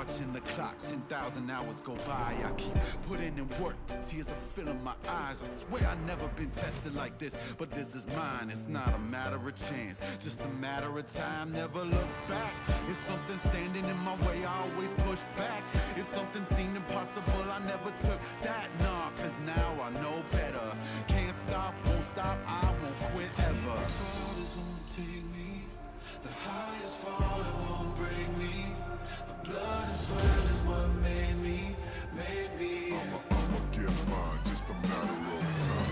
watching the clock, 10,000 hours go by. I keep putting in work, the tears are filling my eyes. I swear I've never been tested like this, but this is mine. It's not a matter of chance, just a matter of time. Never look back. If something's standing in my way, I always push back. If something seemed impossible, I never took that. Nah, cause now I know better. Can't stop, won't stop, I won't quit ever. The highest fall, it won't break me. The blood and sweat is what made me. I'ma get mine, just a matter of time.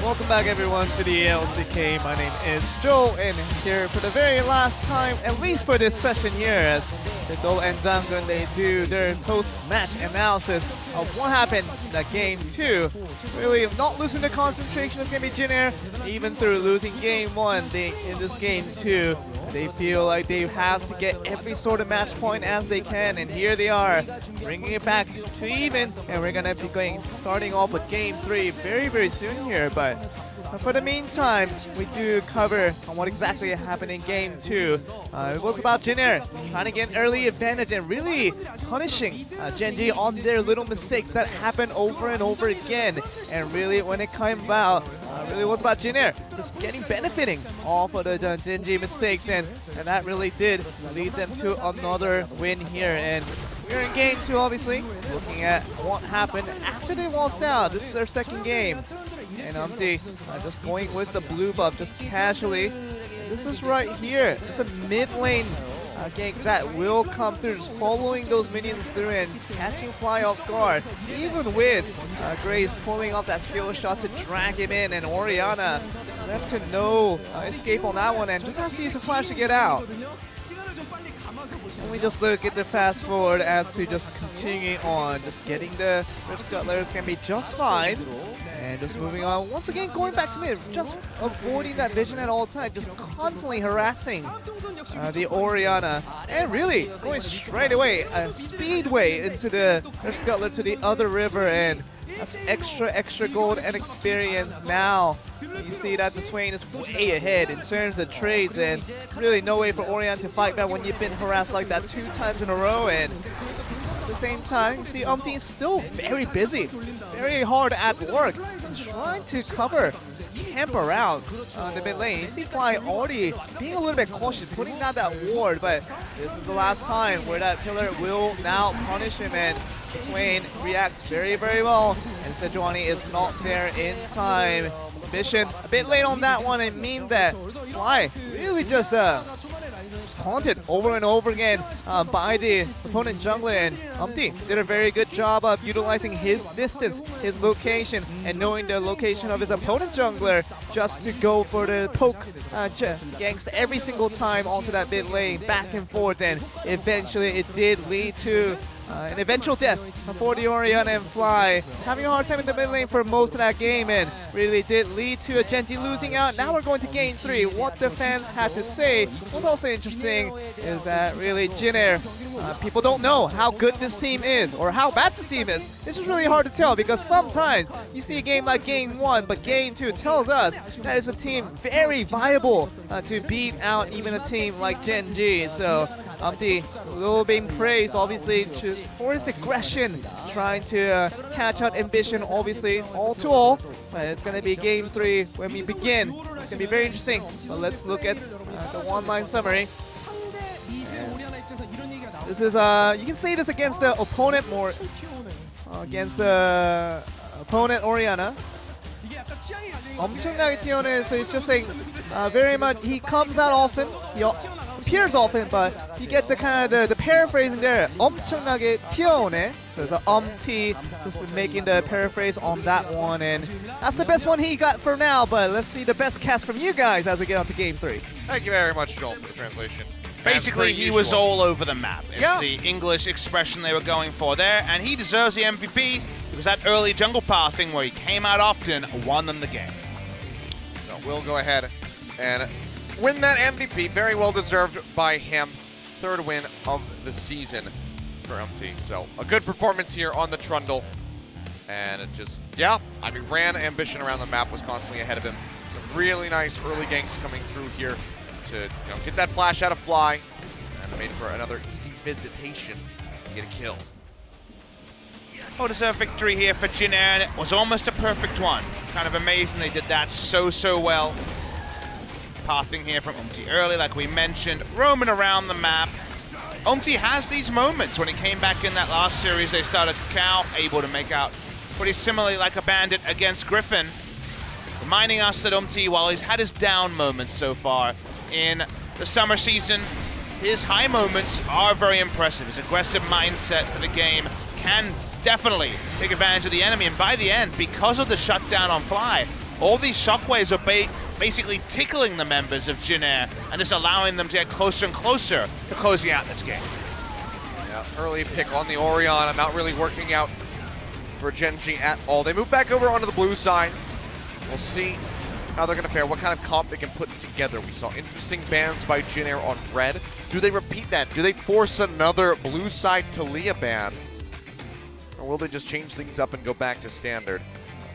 Welcome back everyone to the LCK. My name is Joe, and here for the very last time, at least for this session here, as the Do and Dangun, they do their post-match analysis of what happened in that game 2. Really not losing the concentration of going to be Gen.G, even through losing game 1 in this game 2. They feel like they have to get every sort of match point as they can, and here they are, bringing it back to even, and we're gonna be starting off with game 3 very soon here. But for the meantime, we do cover on what exactly happened in game 2. It was about Gen.G trying to get an early advantage and really punishing Gen.G on their little mistakes that happen over and over again. And really, when it came about, really was about Gen.G just benefiting off of the Gen.G mistakes, and that really did lead them to another win here. And we're in game 2, obviously, looking at what happened after they lost out. This is their second game. And just going with the blue buff, just casually. This is right here. It's a mid lane gank that will come through, just following those minions through and catching Fly off guard. Even with Graves pulling off that skill shot to drag him in, and Orianna left to no escape on that one and just has to use a flash to get out. And we just look at the fast forward as to just continuing on, just getting the Rift Scuttlers can be just fine. And just moving on, once again going back to mid, just avoiding that vision at all times, just constantly harassing the Orianna, and really going straight away, a speedway into the Rift Scuttler to the other river, and that's extra gold and experience now. You see that the Swain is way ahead in terms of trades, and really no way for Orianna to fight back when you've been harassed like that 2 times in a row. And at the same time, you see is still very busy, very hard at work, trying to cover, just camp around the mid lane. You see Fly already being a little bit cautious, putting down that ward, but this is the last time where that pillar will now punish him, and Swain reacts very well, and Sejuani is not there in time. Mission a bit late on that one, and mean that Fly really just taunted over and over again by the opponent jungler, and did a very good job of utilizing his distance, his location, and knowing the location of his opponent jungler just to go for the poke ganks every single time onto that mid lane, back and forth, and eventually it did lead to an eventual death for the Orianna, and Fly having a hard time in the mid lane for most of that game, and really did lead to a Gen.G losing out. Now we're going to game 3. What the fans had to say was also interesting, is that really Gen.G, people don't know how good this team is or how bad this team is. This is really hard to tell, because sometimes you see a game like game 1, but game 2 tells us that it's a team very viable to beat out even a team like Gen.G. So will be praised, obviously, for his aggression, trying to catch out ambition, obviously, all to all. But it's going to be game 3 when we begin. It's going to be very interesting. But let's look at the one-line summary. This is, you can say this against the opponent more, against the opponent Orianna. 엄청나게 튀어내서 it's just saying very much he comes out often. appears often, but you get the kind of the paraphrasing there. 엄청나게 튀어오네. So it's T, just making the paraphrase on that one, and that's the best one he got for now. But let's see the best cast from you guys as we get on to Game 3. Thank you very much, Joel, for the translation. Basically, he was all over the map. It's Yeah. the English expression they were going for there, and he deserves the MVP because that early jungle path thing where he came out often won them the game. So we'll go ahead and win that MVP. Very well deserved by him. Third win of the season for MT. So a good performance here on the Trundle. And it just, yeah, I mean, ran ambition around the map, was constantly ahead of him. Some really nice early ganks coming through here to get that flash out of Fly, and made for another easy visitation to get a kill. Well-deserved victory here for Gen.G, and it was almost a perfect one. Kind of amazing they did that so well. Pathing here from Umti early, like we mentioned, roaming around the map. Umti has these moments. When he came back in that last series, they started Kakao, able to make out pretty similarly like a bandit against Griffin. Reminding us that Umti, while he's had his down moments so far in the summer season, his high moments are very impressive. His aggressive mindset for the game can definitely take advantage of the enemy, and by the end, because of the shutdown on Fly, all these shockwaves are basically tickling the members of Gen.G and just allowing them to get closer and closer to closing out this game. Yeah, early pick on the Orion, not really working out for Gen.G at all. They move back over onto the blue side. We'll see how they're going to fare, what kind of comp they can put together. We saw interesting bans by Gen.G on red. Do they repeat that? Do they force another blue side Talia ban? Or will they just change things up and go back to standard?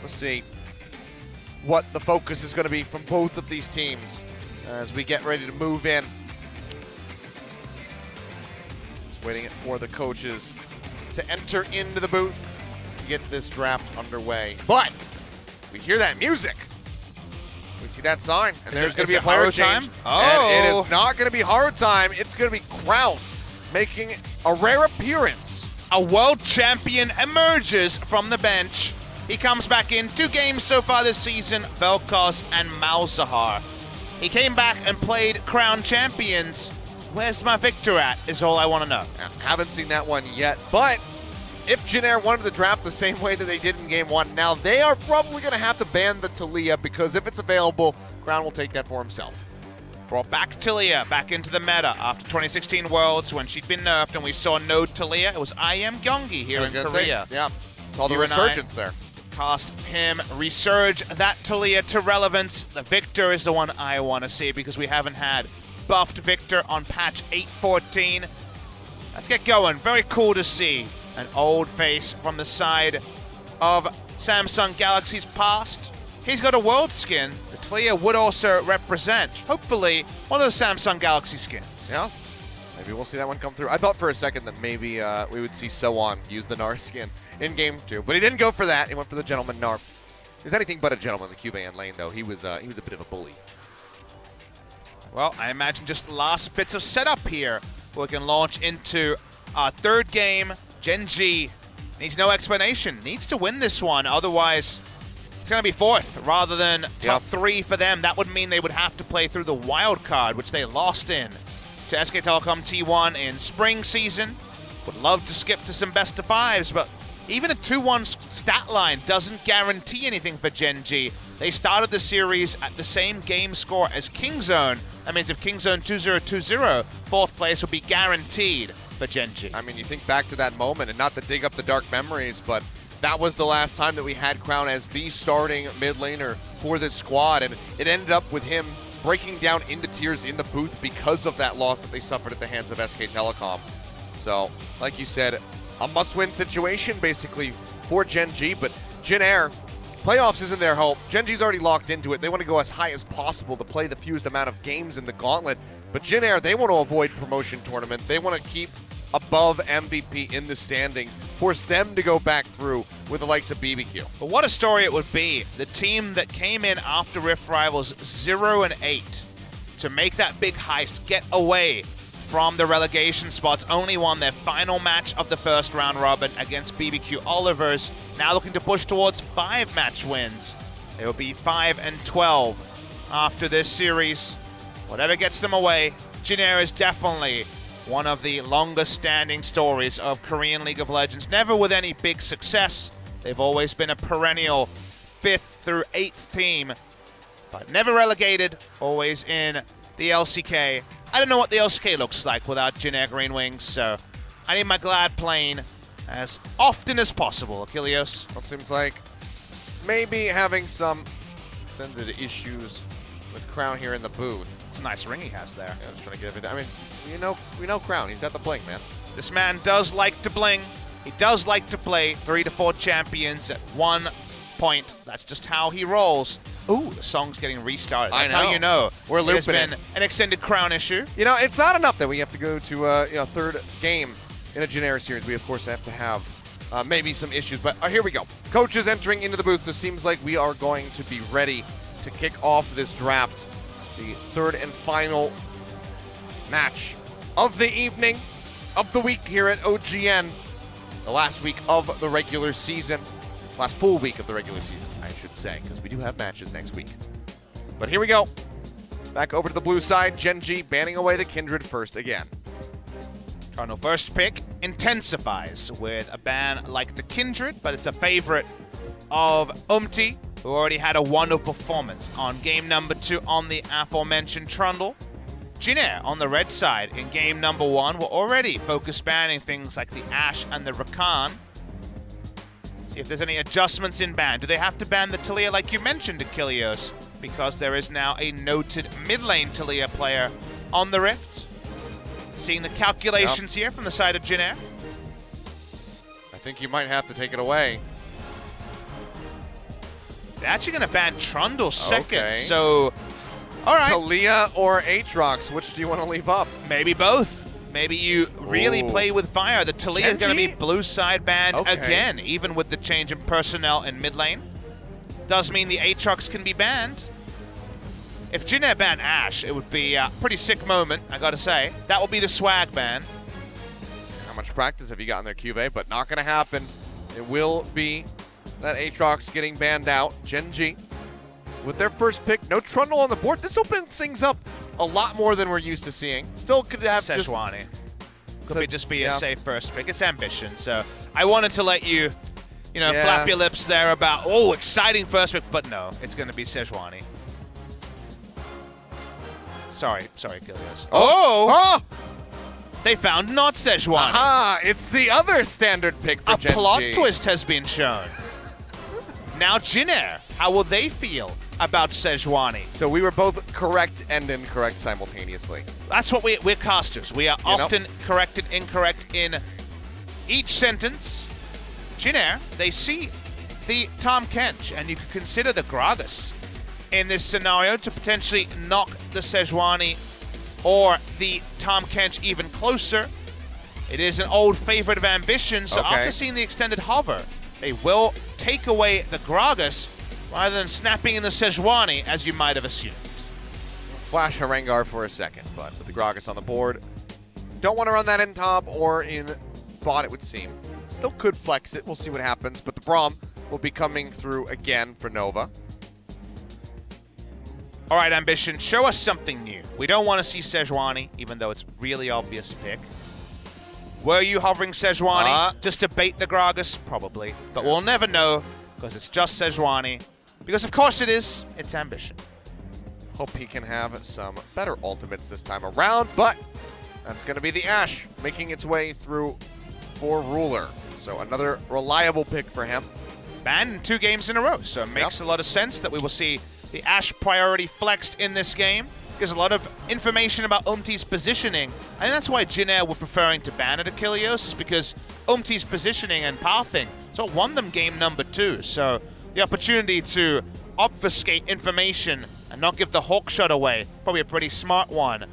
Let's see what the focus is going to be from both of these teams as we get ready to move in. Just waiting for the coaches to enter into the booth to get this draft underway. But we hear that music. We see that sign, and there's going to be a player change. Oh. And it is not going to be hard time. It's going to be Crown making a rare appearance. A world champion emerges from the bench. He comes back in 2 games so far this season, Vel'Koz and Malzahar. He came back and played Crown Champions. Where's my Victor at, is all I want to know. Haven't seen that one yet, but if Gen.G wanted to draft the same way that they did in Game 1, now they are probably going to have to ban the Talia, because if it's available, Crown will take that for himself. Brought back Talia back into the meta after 2016 Worlds when she'd been nerfed and we saw no Talia. It was Gen.G here in Korea. Yeah, it's all the You and resurgence there. Cast him, resurge that Talia to relevance. The Victor is the one I want to see because we haven't had buffed Victor on patch 8.14. Let's get going. Very cool to see an old face from the side of Samsung Galaxy's past. He's got a world skin. The Talia would also represent, hopefully, one of those Samsung Galaxy skins. Yeah, maybe we'll see that one come through. I thought for a second that maybe we would see Soan use the Nar skin in Game 2, but he didn't go for that. He went for the Gentleman Nar. He's anything but a gentleman in the Cuban lane, though. He was a bit of a bully. Well, I imagine just last bits of setup here. We can launch into our third game. Gen.G needs no explanation. Needs to win this one, otherwise it's going to be 4th rather than top 3 for them. That would mean they would have to play through the wild card, which they lost in to SK Telecom T1 in spring season. Would love to skip to some best of 5s, but even a 2-1 stat line doesn't guarantee anything for Gen.G. They started the series at the same game score as Kingzone. That means if Kingzone 2-0-2-0, 4th place will be guaranteed for Gen.G. I mean, you think back to that moment, and not to dig up the dark memories, but that was the last time that we had Crown as the starting mid laner for this squad, and it ended up with him breaking down into tears in the booth because of that loss that they suffered at the hands of SK Telecom. So, like you said, a must-win situation basically for Gen.G, but Gen.G, playoffs isn't their hope. Gen.G's already locked into it. They want to go as high as possible to play the fewest amount of games in the gauntlet, but Gen.G, they want to avoid promotion tournament. They want to keep above MVP in the standings, force them to go back through with the likes of BBQ. But what a story it would be. The team that came in after Rift Rivals 0-8 to make that big heist, get away from the relegation spots, only won their final match of the first round robin against BBQ Olivers, now looking to push towards 5 match wins. They will be 5-12 after this series. Whatever gets them away, Jin Air is definitely one of the longest standing stories of Korean League of Legends. Never with any big success. They've always been a perennial 5th through 8th team, but never relegated, always in the LCK. I don't know what the LCK looks like without Gen.G GreenWings, so I need my Glad playing as often as possible, Achilleos. Well, it seems like maybe having some extended issues with Crown here in the booth. It's a nice ring he has there. Yeah, just trying to get everything. I mean, we know Crown. He's got the bling, man. This man does like to bling. He does like to play 3 to 4 champions at one point. That's just how he rolls. Ooh, the song's getting restarted. That's how you know. We're looping it. Has been an extended Crown issue. You know, it's not enough that we have to go to a third game in a Gen.G series. We, of course, have to have maybe some issues. But here we go. Coaches entering into the booth, so it seems like we are going to be ready to kick off this draft. The third and final match of the evening, of the week here at OGN. The last week of the regular season. Last full week of the regular season, I should say, because we do have matches next week. But here we go. Back over to the blue side. Gen.G banning away the Kindred first again. Toronto first pick intensifies with a ban like the Kindred, but it's a favorite of Umti, who already had a wonderful performance on game number 2 on the aforementioned Trundle. Jin Air on the red side in game number 1 were already focus banning things like the Ashe and the Rakan. See if there's any adjustments in ban. Do they have to ban the Taliyah like you mentioned, Achilleos? Because there is now a noted mid lane Taliyah player on the Rift. Seeing the calculations here from the side of Jin Air. I think you might have to take it away. They're actually going to ban Trundle second, Okay. so... All right. Taliyah or Aatrox, which do you want to leave up? Maybe both. Maybe you really play with fire. The Taliyah is going to be blue side banned again, even with the change in personnel in mid lane. Does mean the Aatrox can be banned. If Jin Air banned Ashe, it would be a pretty sick moment, I gotta say. That will be the swag ban. How much practice have you got in there, QV? But not going to happen. It will be that Aatrox getting banned out. Gen.G with their first pick. No Trundle on the board. This opens things up a lot more than we're used to seeing. Still could have Sejuani. Could just be a safe first pick. It's ambition, so I wanted to let you, flap your lips there about, oh, exciting first pick, but no, it's going to be Sejuani. Sorry, Achilleos. Oh! They found not Sejuani. Aha! It's the other standard pick for Gen.G. A plot twist has been shown. Now Jin Air, how will they feel about Sejuani? So we were both correct and incorrect simultaneously. That's what we're casters. We are often correct and incorrect in each sentence. Jin Air, they see the Tahm Kench, and you could consider the Gragas in this scenario to potentially knock the Sejuani or the Tahm Kench even closer. It is an old favorite of Ambition, so after seeing the extended hover, they will take away the Gragas rather than snapping in the Sejuani, as you might have assumed. Flash Harengar for a second, but with the Gragas on the board, don't want to run that in top or in bot, it would seem. Still could flex it. We'll see what happens, but the Braum will be coming through again for Nova. All right, Ambition, show us something new. We don't want to see Sejuani, even though it's really obvious pick. Were you hovering Sejuani just to bait the Gragas? Probably. But we'll never know because it's just Sejuani. Because of course it is. It's Ambition. Hope he can have some better ultimates this time around, but that's going to be the Ashe making its way through for Ruler. So another reliable pick for him. Banned in 2 games in a row, so it makes a lot of sense that we will see the Ashe priority flexed in this game. Gives a lot of information about Umti's positioning. I think that's why Jin Air were preferring to ban it, Achilleos, because Umti's positioning and pathing so it won them game number 2. So the opportunity to obfuscate information and not give the Hawk shot away, probably a pretty smart one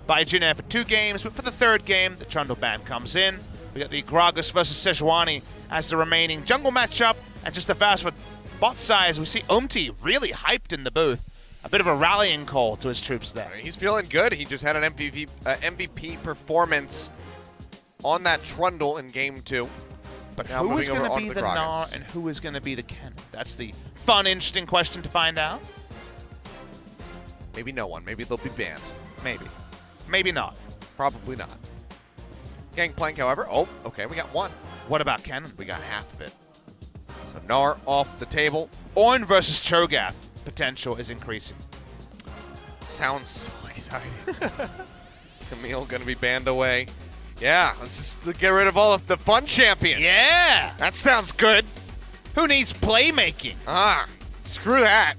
by Jin Air for 2 games. But for the 3rd game, the Trundle ban comes in. We got the Gragas versus Sejuani as the remaining jungle matchup. And just the fast for bot size, we see Umti really hyped in the booth. A bit of a rallying call to his troops there. He's feeling good. He just had an MVP performance on that Trundle in game 2. But now who is going to be the the Gnar and who is going to be the Ken? That's the fun, interesting question to find out. Maybe no one. Maybe they'll be banned. Maybe. Maybe not. Probably not. Gangplank, however. Oh, okay, we got one. What about Kennen? We got half of it. So Gnar off the table. Ornn versus Cho'Gath potential is increasing. Sounds so exciting. Camille gonna be banned away. Yeah, let's just get rid of all of the fun champions. Yeah! That sounds good. Who needs playmaking? Screw that.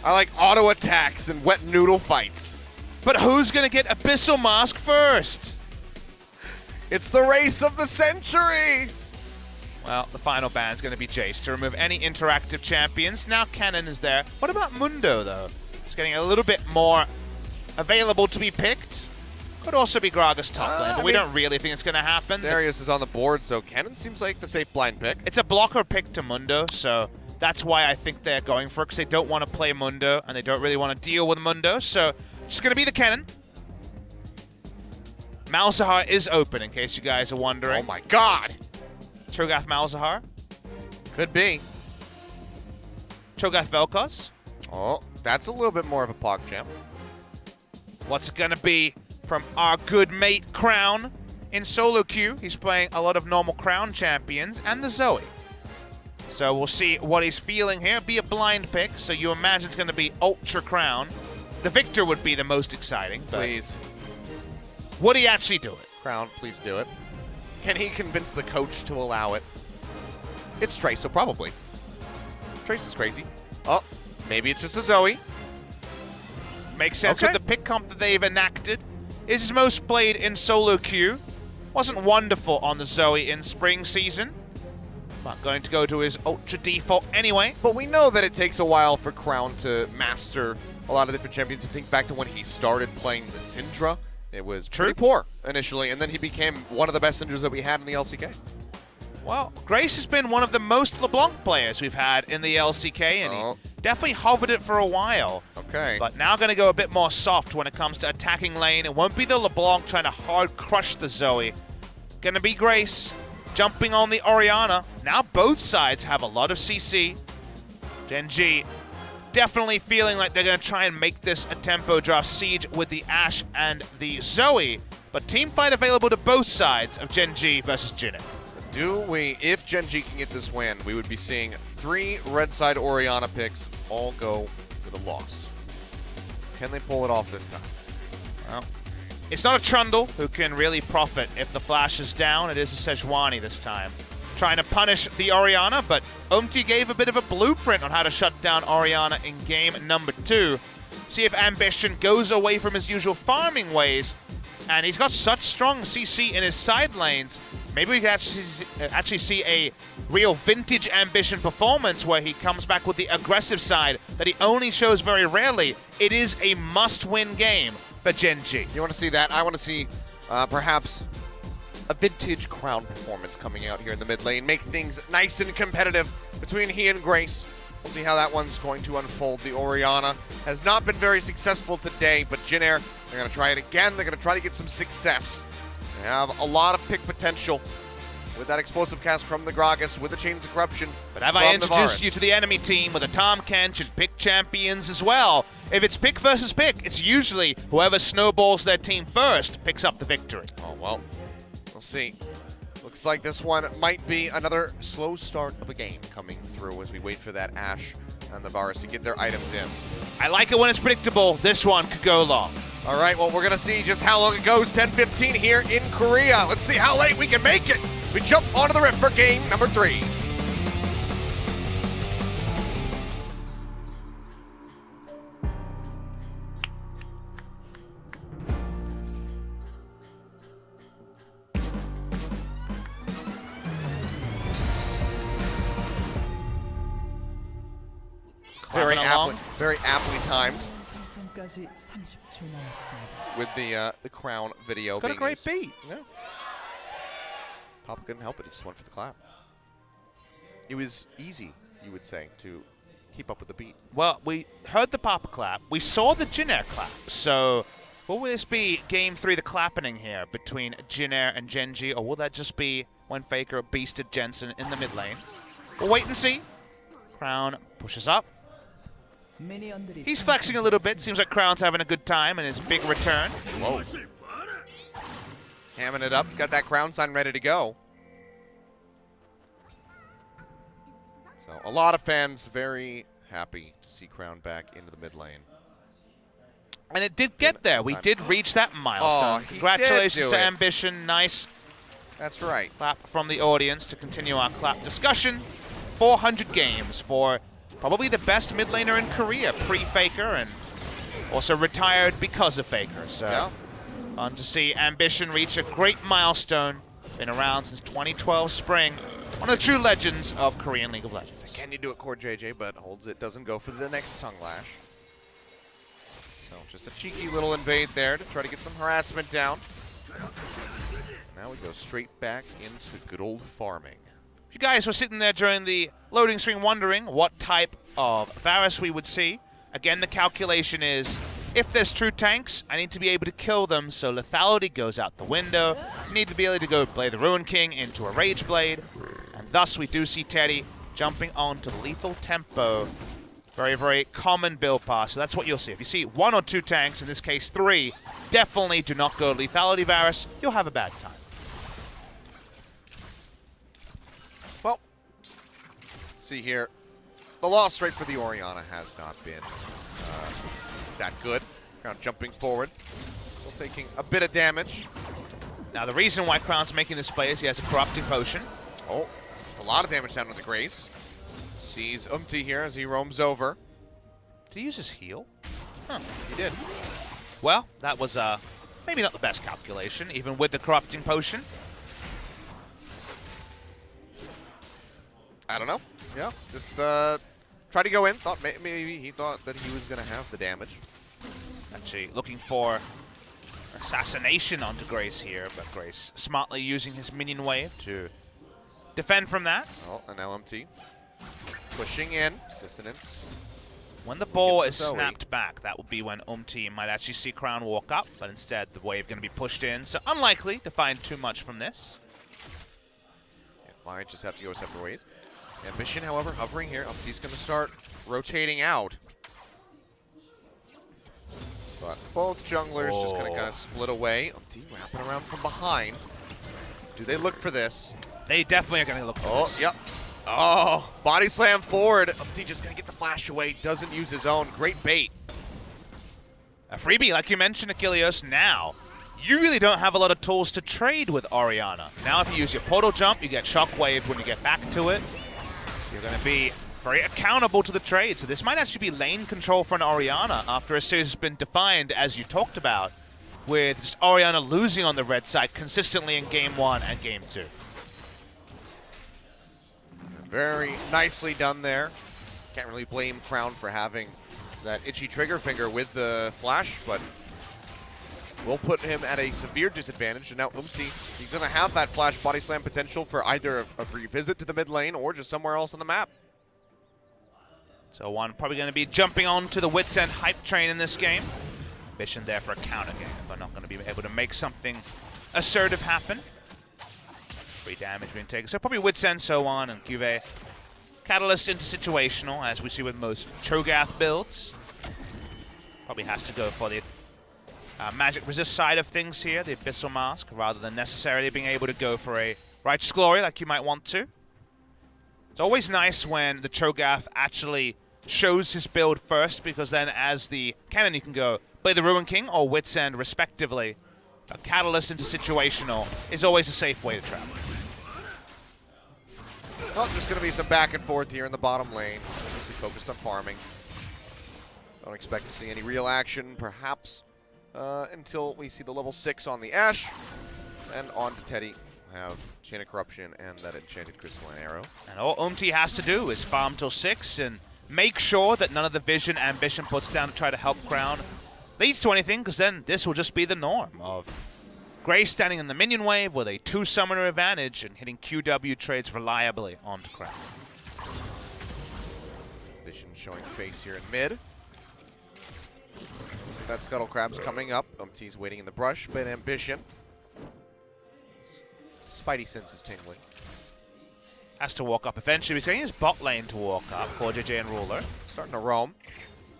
I like auto attacks and wet noodle fights. But who's gonna get Abyssal Mask first? It's the race of the century. Well, the final ban is going to be Jace to remove any interactive champions. Now Kennen is there. What about Mundo, though? He's getting a little bit more available to be picked. Could also be Gragas top lane, but we don't really think it's going to happen. Darius is on the board, so Kennen seems like the safe blind pick. It's a blocker pick to Mundo, so that's why I think they're going for it, because they don't want to play Mundo, and they don't really want to deal with Mundo. So just going to be the Kennen. Malzahar is open, in case you guys are wondering. Oh my god! Cho'Gath Malzahar. Could be. Cho'Gath Vel'Koz. Oh, that's a little bit more of a pog jam. What's it going to be from our good mate Crown in solo queue? He's playing a lot of normal Crown champions and the Zoe. So we'll see what he's feeling here. Be a blind pick, so you imagine it's going to be Ultra Crown. The Victor would be the most exciting. But Please. would he actually do it? Crown, please do it. Can he convince the coach to allow it? It's Trace, so probably. Trace is crazy. Oh, maybe it's just a Zoe. Makes sense Okay. with the pick comp that they've enacted. Is his most played in solo queue. Wasn't wonderful on the Zoe in spring season. But going to go to his Ultra default anyway. But we know that it takes a while for Crown to master a lot of different champions. To think back to when he started playing the Syndra. It was pretty poor initially, and then he became one of the best Syndras that we had in the LCK. Well, Grace has been one of the most LeBlanc players we've had in the LCK, and he definitely hovered it for a while. Okay. But now going to go a bit more soft when it comes to attacking lane. It won't be the LeBlanc trying to hard crush the Zoe. Going to be Grace jumping on the Orianna. Now both sides have a lot of CC. Gen.G definitely feeling like they're going to try and make this a tempo draft siege with the Ashe and the Zoe. But team fight available to both sides of Gen.G versus Jinx. If Gen.G can get this win, we would be seeing 3 red side Orianna picks all go with a loss. Can they pull it off this time? Well, it's not a Trundle who can really profit if the flash is down. It is a Sejuani this time. Trying to punish the Orianna, but Umti gave a bit of a blueprint on how to shut down Orianna in game number 2. See if Ambition goes away from his usual farming ways, and he's got such strong CC in his side lanes. Maybe we can actually see a real vintage Ambition performance where he comes back with the aggressive side that he only shows very rarely. It is a must-win game for Gen.G. You want to see that? I want to see perhaps a vintage Crown performance coming out here in the mid lane. Make things nice and competitive between he and Grace. We'll see how that one's going to unfold. The Orianna has not been very successful today, but Jin Air, they're going to try it again. They're going to try to get some success. They have a lot of pick potential with that explosive cast from the Gragas, with the Chains of Corruption. But have I introduced you to the enemy team with a Tahm Kench and pick champions as well? If it's pick versus pick, it's usually whoever snowballs their team first picks up the victory. Oh, well, we'll see. Looks like this one might be another slow start of a game coming through as we wait for that Ashe and the Varus to get their items in. I like it when it's predictable. This one could go long. All right, well, we're going to see just how long it goes. 10:15 here in Korea. Let's see how late we can make it. We jump onto the rift for game number 3. Very aptly timed with the Crown video. It's got a great beat. Yeah. Papa couldn't help it. He just went for the clap. It was easy, you would say, to keep up with the beat. Well, we heard the Papa clap. We saw the Jin Air clap. So will this be game 3, the clapping here between Jin Air and Gen.G, or will that just be when FLICKR beasted Jensen in the mid lane? We'll wait and see. Crown pushes up. He's flexing a little bit. Seems like Crown's having a good time in his big return. Whoa. Hamming it up. Got that crown sign ready to go. So a lot of fans very happy to see Crown back into the mid lane. And it did get there. We did reach that milestone. Oh, Congratulations to it. Ambition. Nice That's right. clap from the audience to continue our clap discussion. 400 games for probably the best mid laner in Korea, pre-FLICKR, and also retired because of FLICKR. So Yeah. on to see Ambition reach a great milestone. Been around since 2012 spring. One of the true legends of Korean League of Legends. Can you do it, Core JJ, but holds it, doesn't go for the next tongue lash. So just a cheeky little invade there to try to get some harassment down. Now we go straight back into good old farming. If you guys were sitting there during the loading screen wondering what type of Varus we would see, again, the calculation is, if there's true tanks, I need to be able to kill them, so lethality goes out the window. You need to be able to go play the Ruin King into a Rage Blade, and thus we do see Teddy jumping onto lethal tempo. Very, very common build pass, so that's what you'll see. If you see 1 or 2 tanks, in this case 3, definitely do not go lethality Varus. You'll have a bad time. Well, see here, the loss rate for the Orianna has not been that good. Crown jumping forward, still taking a bit of damage. Now the reason why Crown's making this play is he has a corrupting potion. Oh, it's a lot of damage down to the Grace. Sees here as he roams over. Did he use his heal? Huh, he did. Well, that was maybe not the best calculation, even with the corrupting potion. I don't know. Yeah, just tried to go in. Thought maybe he thought that he was going to have the damage. Actually looking for assassination onto Grace here, but Grace smartly using his minion wave to defend from that. Oh, and now pushing in. Dissonance. When the ball is Gets the Zoe. snapped back, that would be when might actually see Crown walk up, but instead the wave going to be pushed in, so unlikely to find too much from this. Yeah, might just have to go separate ways. Ambition, however, hovering here. He's going to start rotating out. But both junglers just going to kind of split away. Wrapping around from behind. Do they look for this? They definitely are going to look for this. Yep. Oh, body slam forward. Just going to get the flash away. Doesn't use his own. Great bait. A freebie, like you mentioned, Achilles. Now, you really don't have a lot of tools to trade with Orianna. Now, if you use your portal jump, you get shockwaved when you get back to it. You're going to be very accountable to the trade. So this might actually be lane control for an Orianna after a series has been defined, as you talked about, with just Orianna losing on the red side consistently in Game 1 and Game 2. Very nicely done there. Can't really blame Crown for having that itchy trigger finger with the flash, but will put him at a severe disadvantage. And now he's going to have that flash body slam potential for either a revisit to the mid lane or just somewhere else on the map. So one probably going to be jumping on to the Wits End hype train in this game. Ambition there for a counter game, but not going to be able to make something assertive happen. Free damage being taken. So probably Wits End, so on, and Cuvée. Catalyst into situational, as we see with most Cho'Gath builds. Probably has to go for the magic resist side of things here, the Abyssal Mask, rather than necessarily being able to go for a Righteous Glory like you might want to. It's always nice when the Cho'Gath actually shows his build first, because then as the cannon you can go play the Ruin King or Wits End respectively. A Catalyst into situational is always a safe way to travel. Well, just going to be some back and forth here in the bottom lane. Just be focused on farming. Don't expect to see any real action, perhaps, until we see the level 6 on the Ashe. And on to Teddy. Have Chain of Corruption and that enchanted crystalline arrow. And all has to do is farm till 6 and make sure that none of the vision Ambition puts down to try to help Crown leads to anything, because then this will just be the norm of Grace standing in the minion wave with a 2-summoner advantage and hitting QW trades reliably onto Crown. Ambition showing face here in mid. See that Scuttle Crab's coming up. He's waiting in the brush, but Ambition. Spidey sense is tingling. Has to walk up eventually. He's getting his bot lane to walk up for JJ and Ruler. Starting to roam.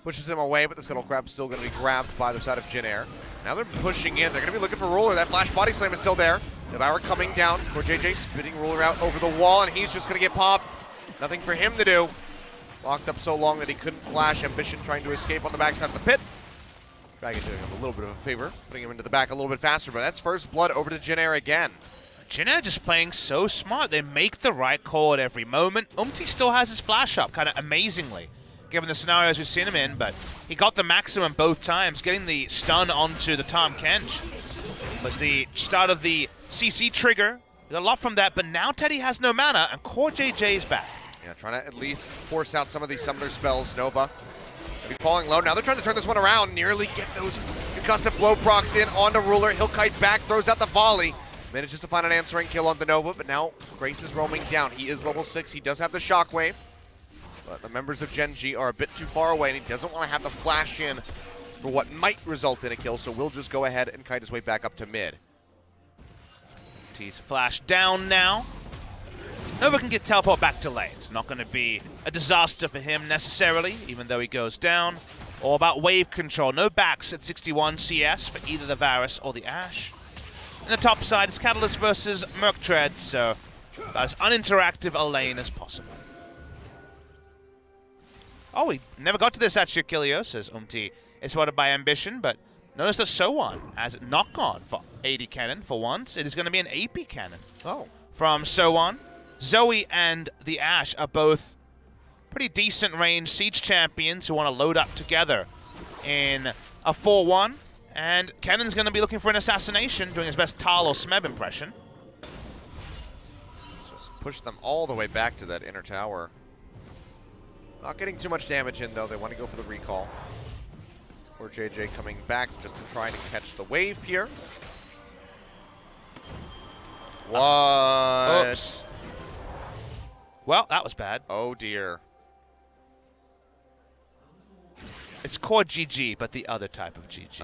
Pushes him away, but the Scuttle Crab's still going to be grabbed by the side of Jin Air. Now they're pushing in. They're going to be looking for Ruler. That flash body slam is still there. Devour coming down for JJ, spitting Ruler out over the wall, and he's just going to get popped. Nothing for him to do. Locked up so long that he couldn't flash. Ambition trying to escape on the backside of the pit. Dragon doing him a little bit of a favor, putting him into the back a little bit faster, but that's first blood over to Jin Air again. Jin Air just playing so smart. They make the right call at every moment. Still has his flash up, kind of amazingly, given the scenarios we've seen him in, but he got the maximum both times, getting the stun onto the Tahm Kench. Was the start of the CC trigger. Got a lot from that, but now Teddy has no mana, and Core JJ is back. Yeah, trying to at least force out some of these summoner spells. Nova be falling low. Now they're trying to turn this one around. Nearly get those concussive blow procs in onto Ruler. He'll kite back, throws out the volley. Manages to find an answering kill on the Nova, but now Grace is roaming down. He is level 6. He does have the shockwave, but the members of Gen.G are a bit too far away, and he doesn't want to have to flash in for what might result in a kill, so we'll just go ahead and kite his way back up to mid. T's flash down now. Nova can get teleport back to lane. It's not going to be a disaster for him necessarily, even though he goes down. All about wave control. No backs at 61 CS for either the Varus or the Ashe. In the top side, it's Catalyst versus Merc Tread, so about as uninteractive a lane as possible. Oh, we never got to this actually, Achilleo, says It's spotted by Ambition, but notice that Sowan has knock-on for AD cannon for once. It is going to be an AP cannon. Oh. From Sowan. Zoe and the Ashe are both pretty decent range siege champions who want to load up together in a 4-1. And Cannon's going to be looking for an assassination, doing his best Tal or Smeb impression. Just push them all the way back to that inner tower. Not getting too much damage in, though. They want to go for the recall. Or JJ coming back just to try to catch the wave here. What? Oops. Well, that was bad. Oh, dear. It's Core GG, but the other type of GG.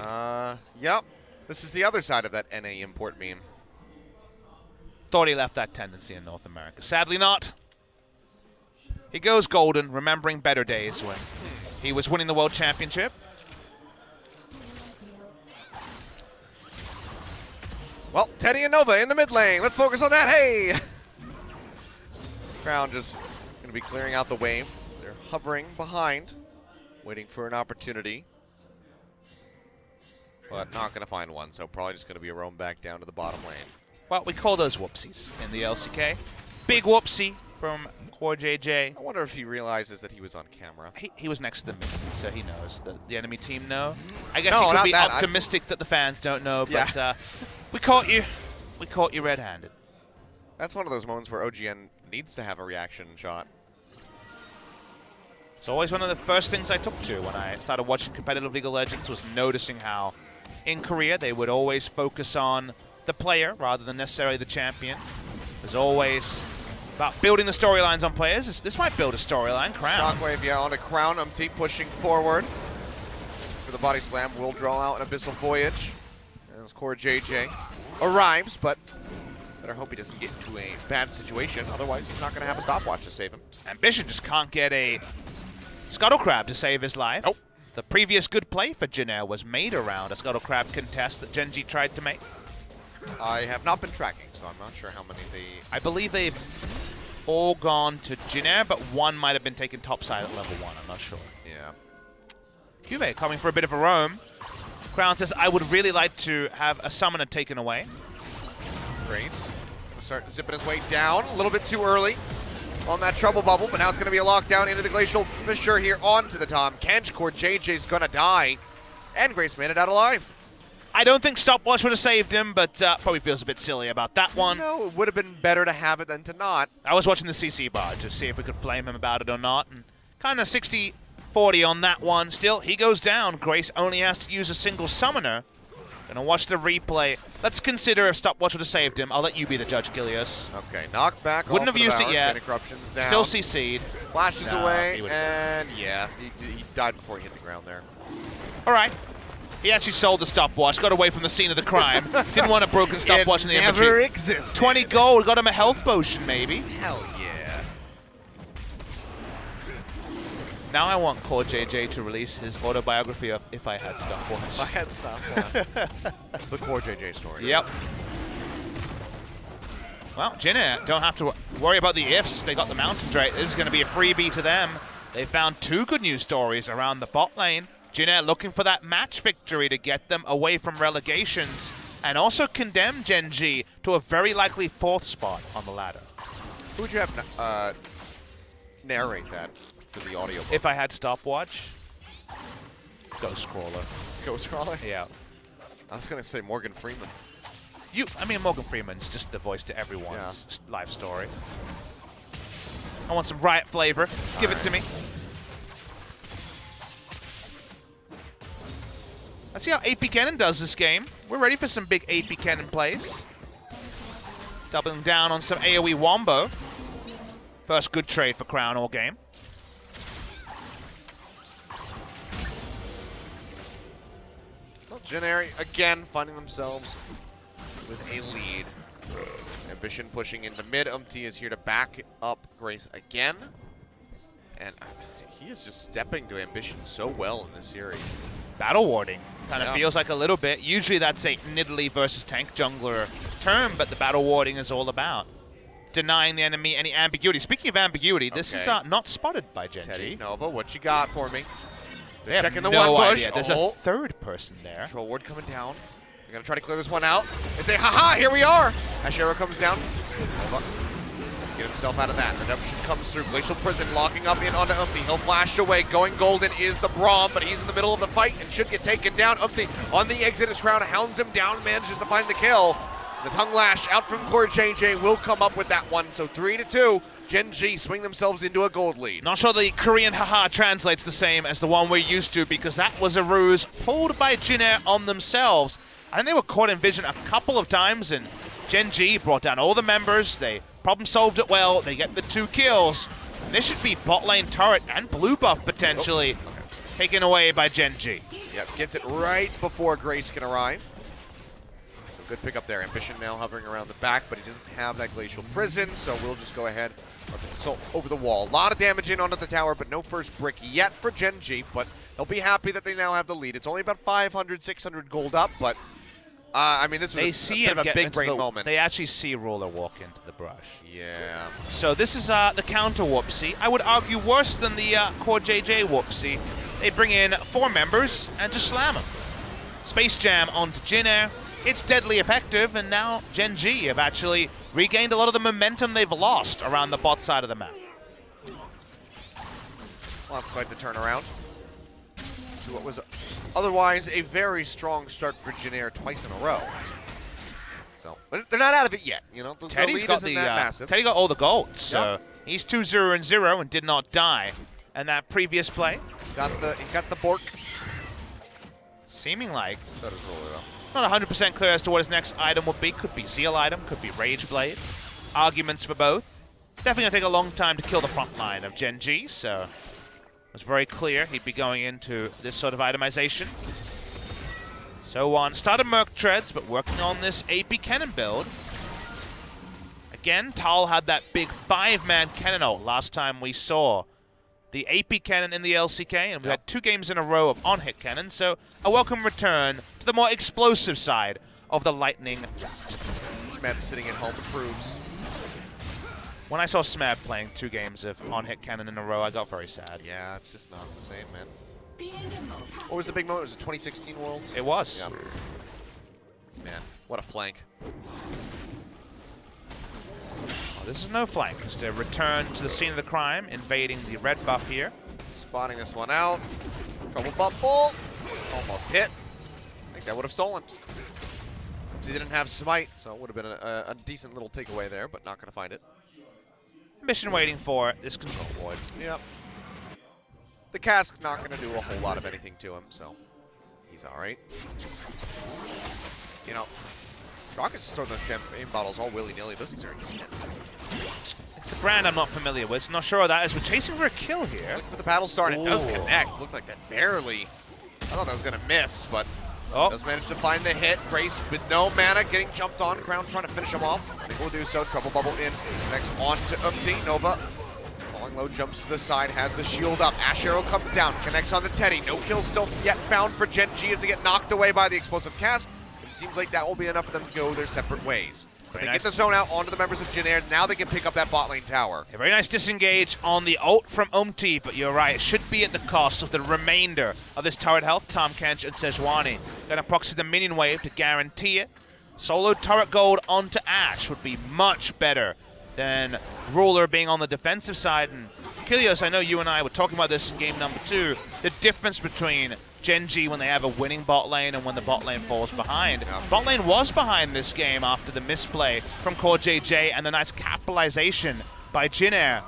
Yep. This is the other side of that NA import meme. Thought he left that tendency in North America. Sadly not. He goes golden, remembering better days when he was winning the World Championship. Well, Teddy and Nova in the mid lane. Let's focus on that. Hey! Crown just going to be clearing out the wave. They're hovering behind, waiting for an opportunity. But not going to find one, so probably just going to be a roam back down to the bottom lane. Well, we call those whoopsies in the LCK. Big whoopsie from Core JJ. I wonder if he realizes that he was on camera. He was next to the minion, so he knows. The enemy team know. I guess No, he could not be that. optimistic that the fans don't know, Yeah. but we caught you. We caught you red-handed. That's one of those moments where OGN needs to have a reaction shot. It's always one of the first things I took to when I started watching competitive League of Legends, was noticing how in Korea they would always focus on the player rather than necessarily the champion. There's always about building the storylines on players. This might build a storyline. Crown. Shockwave, yeah, on a Crown. Pushing forward for the body slam. Will draw out an Abyssal Voyage. And as Core JJ arrives, but better hope he doesn't get into a bad situation. Otherwise, he's not going to have a stopwatch to save him. Ambition just can't get a Scuttle Crab to save his life. Nope. The previous good play for Jin Air was made around a Scuttle Crab contest that Gen.G tried to make. I have not been tracking, so I'm not sure how many they... I believe they've all gone to Jin Air, but one might have been taken topside at level 1. I'm not sure. Yeah. Cuvee coming for a bit of a roam. Crown says, I would really like to have a summoner taken away. Grace going to start zipping his way down a little bit too early on that trouble bubble, but now it's going to be a lockdown into the Glacial Fissure here onto the Tahm Kench. Core JJ's going to die, and Grace made it out alive. I don't think stopwatch would have saved him, but probably feels a bit silly about that one. No, it would have been better to have it than to not. I was watching the CC bar to see if we could flame him about it or not, and kind of 60-40 on that one. Still, he goes down. Grace only has to use a single summoner. Gonna watch the replay. Let's consider if stopwatch would have saved him. I'll let you be the judge, Gilios. Okay, knocked back. Wouldn't have used it yet. Corruption's down. Still CC'd. Flashes No, away, he would've- and yeah, he died before he hit the ground there. All right. He actually sold the stopwatch, got away from the scene of the crime. Didn't want a broken stopwatch in the never inventory. existed. 20 gold, got him a health potion maybe. Hell yeah. Now I want Core JJ to release his autobiography of If I Had Stopwatch. If I had stopwatch. The Core JJ story. Yep. Well, Gen.G don't have to worry about the ifs. They got the mountain trait. This is going to be a freebie to them. They found 2 good news stories around the bot lane. Gen.G looking for that match victory to get them away from relegations and also condemn Gen.G to a very likely 4th spot on the ladder. Who would you have narrate that for the audio book? If I had stopwatch, Ghost Crawler. Ghost Crawler? Yeah. I was going to say Morgan Freeman. I mean, Morgan Freeman's just the voice to everyone's life story. I want some Riot flavor. Give it to me. Let's see how AP Cannon does this game. We're ready for some big AP Cannon plays. Doubling down on some AoE Wombo. First good trade for Crown all game. Well, Gen.G again finding themselves with a lead. Ambition pushing into mid. is here to back up Grace again. And he is just stepping to Ambition so well in this series. Battle warding kind of feels like a little bit. Usually that's a Nidalee versus tank jungler term, but the battle warding is all about denying the enemy any ambiguity. Speaking of ambiguity, this is not spotted by Gen.G. Teddy, Nova, what you got for me? They're checking the no one push. idea. There's a 3rd person there. Control ward coming down. They're going to try to clear this one out. They say, haha, here we are. Ashero comes down. Nova, get himself out of that. Redemption comes through. Glacial Prison locking up in onto Umpty. He'll flash away. Going golden is the Braum, but he's in the middle of the fight and should get taken down. Umpty on the exit. His Crown hounds him down, manages to find the kill. The tongue lash out from Core JJ will come up with that one. So 3-2. Gen.G swing themselves into a gold lead. Not sure the Korean haha translates the same as the one we're used to, because that was a ruse pulled by Gen.G on themselves. I think they were caught in vision a couple of times, and Gen.G brought down all the members. They problem solved it well. They get the 2 kills. This should be bot lane turret and blue buff potentially taken away by Gen.G. Yep, gets it right before Grace can arrive. So good pick up there. Ambition now hovering around the back, but he doesn't have that Glacial Prison, so we'll just go ahead and assault over the wall. A lot of damage in onto the tower, but no first brick yet for Gen.G, but they'll be happy that they now have the lead. It's only about 500, 600 gold up, but I mean, this was a bit of a big brain moment. They actually see Ruler walk into the brush. Yeah. So this is the counter whoopsie. I would argue worse than the Core JJ whoopsie. They bring in 4 members and just slam them. Space Jam onto Gen.G. It's deadly effective, and now Gen.G have actually regained a lot of the momentum they've lost around the bot side of the map. Well, that's quite the turnaround. To what was otherwise a very strong start for Gen.G twice in a row. So, but they're not out of it yet. You know, the lead isn't that massive. Teddy got all the gold, so he's 2-0-0 and did not die. And that previous play, he's got the Bork. Seeming like So does Ruler though. not 100% clear as to what his next item would be. Could be Zeal item, could be Rage Blade. Arguments for both. Definitely gonna take a long time to kill the front line of Gen.G, so it was very clear he'd be going into this sort of itemization. So on, started Merc Treads, but working on this AP Cannon build. Again, Tal had that big 5-man cannon ult last time we saw the AP Cannon in the LCK, and we had 2 games in a row of on-hit cannon, so a welcome return to the more explosive side of the Lightning. Smeb sitting at home approves. When I saw Smeb playing 2 games of on-hit cannon in a row, I got very sad. Yeah, it's just not the same, man. What was the big moment? Was it 2016 Worlds? It was. Yeah. Man, what a flank. Oh, this is no flank. It's a return to the scene of the crime, invading the red buff here. Spotting this one out. Trouble bubble. Almost hit. I think that would have stolen. He didn't have smite, so it would have been a decent little takeaway there, but not going to find it. Mission waiting for this control ward. Yep. The cask's not going to do a whole lot of anything to him, so he's all right. You know, Rockets is throwing those champagne bottles all willy-nilly. Those things are expensive. It's a brand I'm not familiar with. Not sure what that is. We're chasing for a kill here. Looking for the battle start. It does Ooh. connect. Looked like that barely. I thought that was going to miss, but does manage to find the hit. Grace with no mana getting jumped on. Crown trying to finish him off. I think we'll do so. Trouble bubble in. Next on to Umpty. Nova Falling low, jumps to the side, has the shield up. Ash Arrow comes down, connects on the Teddy. No kills still yet found for Gen.G as they get knocked away by the explosive cast. It seems like that will be enough for them to go their separate ways. But they get the zone out onto the members of Gen.G. Now they can pick up that bot lane tower. A very nice disengage on the ult from Umti, but you're right, it should be at the cost of the remainder of this turret health. Tahm Kench and Sejuani gonna proxy the minion wave to guarantee it. Solo turret gold onto Ash would be much better than Ruler being on the defensive side. And Kilios, I know you and I were talking about this in game number 2, the difference between Gen.G when they have a winning bot lane and when the bot lane falls behind. Yeah. Bot lane was behind this game after the misplay from Core JJ and the nice capitalization by Jin.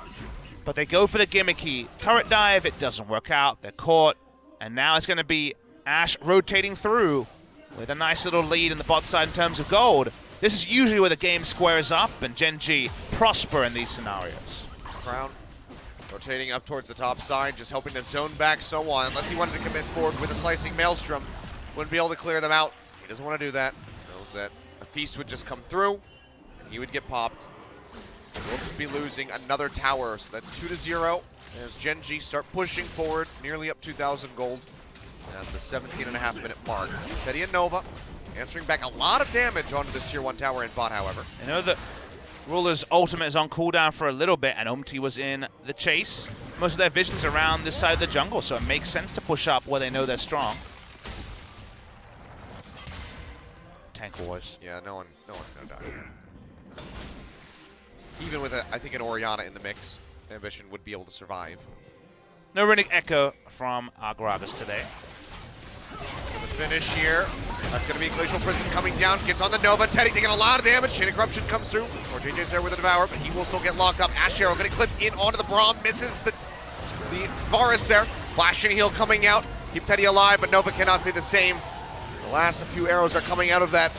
But they go for the gimmicky turret dive, it doesn't work out, they're caught, and now it's going to be Ash rotating through with a nice little lead in the bot side in terms of gold. This is usually where the game squares up and Gen.G prosper in these scenarios. Crown rotating up towards the top side, just hoping to zone back so on. Unless he wanted to commit forward with a slicing Maelstrom, wouldn't be able to clear them out. He doesn't want to do that. Knows that a feast would just come through, and he would get popped. So we'll just be losing another tower. So that's 2-0 as Gen.G start pushing forward, nearly up 2,000 gold at the 17.5-minute mark. Teddy and Nova answering back a lot of damage onto this tier 1 tower in bot, however. I know that Ruler's ultimate is on cooldown for a little bit, and Umti was in the chase. Most of their vision's around this side of the jungle, so it makes sense to push up where they know they're strong. Tank wars. Yeah, no one's gonna die here. Even with, I think, an Orianna in the mix, Ambition would be able to survive. No Runic Echo from Gragas today. The finish here. That's going to be Glacial Prison coming down. Gets on the Nova. Teddy taking a lot of damage. Chain of Corruption comes through. Or JJ's there with the Devour, but he will still get locked up. Ash Arrow going to clip in onto the Braum. Misses the Varus there. Flash and heal coming out. Keep Teddy alive, but Nova cannot say the same. The last few arrows are coming out of that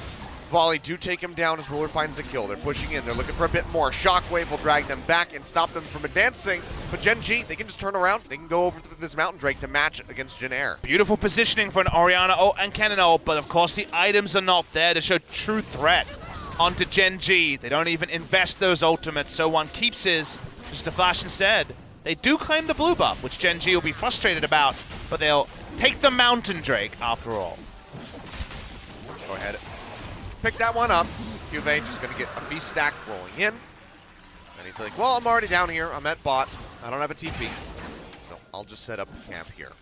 volley. Do take him down as Ruler finds the kill. They're pushing in. They're looking for a bit more. Shockwave will drag them back and stop them from advancing. But Gen.G, they can just turn around. They can go over to this Mountain Drake to match against Jin. Beautiful positioning for an Orianna ult and Cannon ult, but of course the items are not there to show true threat onto Gen.G. They don't even invest those ultimates, so one keeps his just a flash instead. They do claim the blue buff, which Gen.G will be frustrated about, but they'll take the Mountain Drake after all. Go ahead. Pick that one up. Juve just going to get a feast stack rolling in. And he's like, well, I'm already down here. I'm at bot. I don't have a TP. So I'll just set up camp here.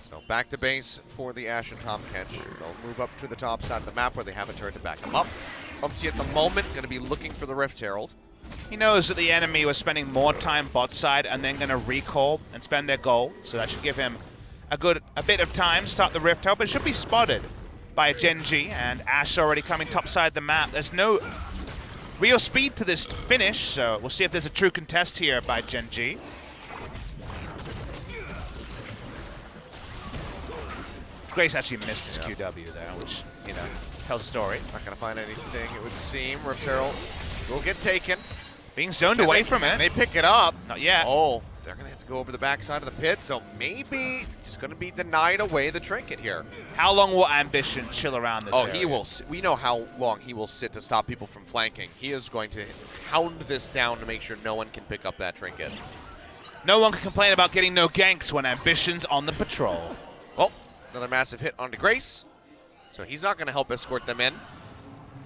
So back to base for the Ash and Tahm Kench. They'll move up to the top side of the map where they have a turret to back them up. Umti at the moment going to be looking for the Rift Herald. He knows that the enemy was spending more time bot side and then going to recall and spend their gold, so that should give him a bit of time to start the Rift Herald, but it should be spotted by Gen.G, and Ash already coming topside the map. There's no real speed to this finish, so we'll see if there's a true contest here by Gen.G. Grace actually missed his QW there, which, you know, tells a story. Not going to find anything, it would seem. Rift Herald will get taken. Being zoned away from it. They pick it up. Not yet. Oh, they're going to have to go over the backside of the pit, so maybe he's going to be denied away the trinket here. How long will Ambition chill around this area? He will. We know how long he will sit to stop people from flanking. He is going to hound this down to make sure no one can pick up that trinket. No one can complain about getting no ganks when Ambition's on the patrol. Well, another massive hit onto Grace. So he's not going to help escort them in.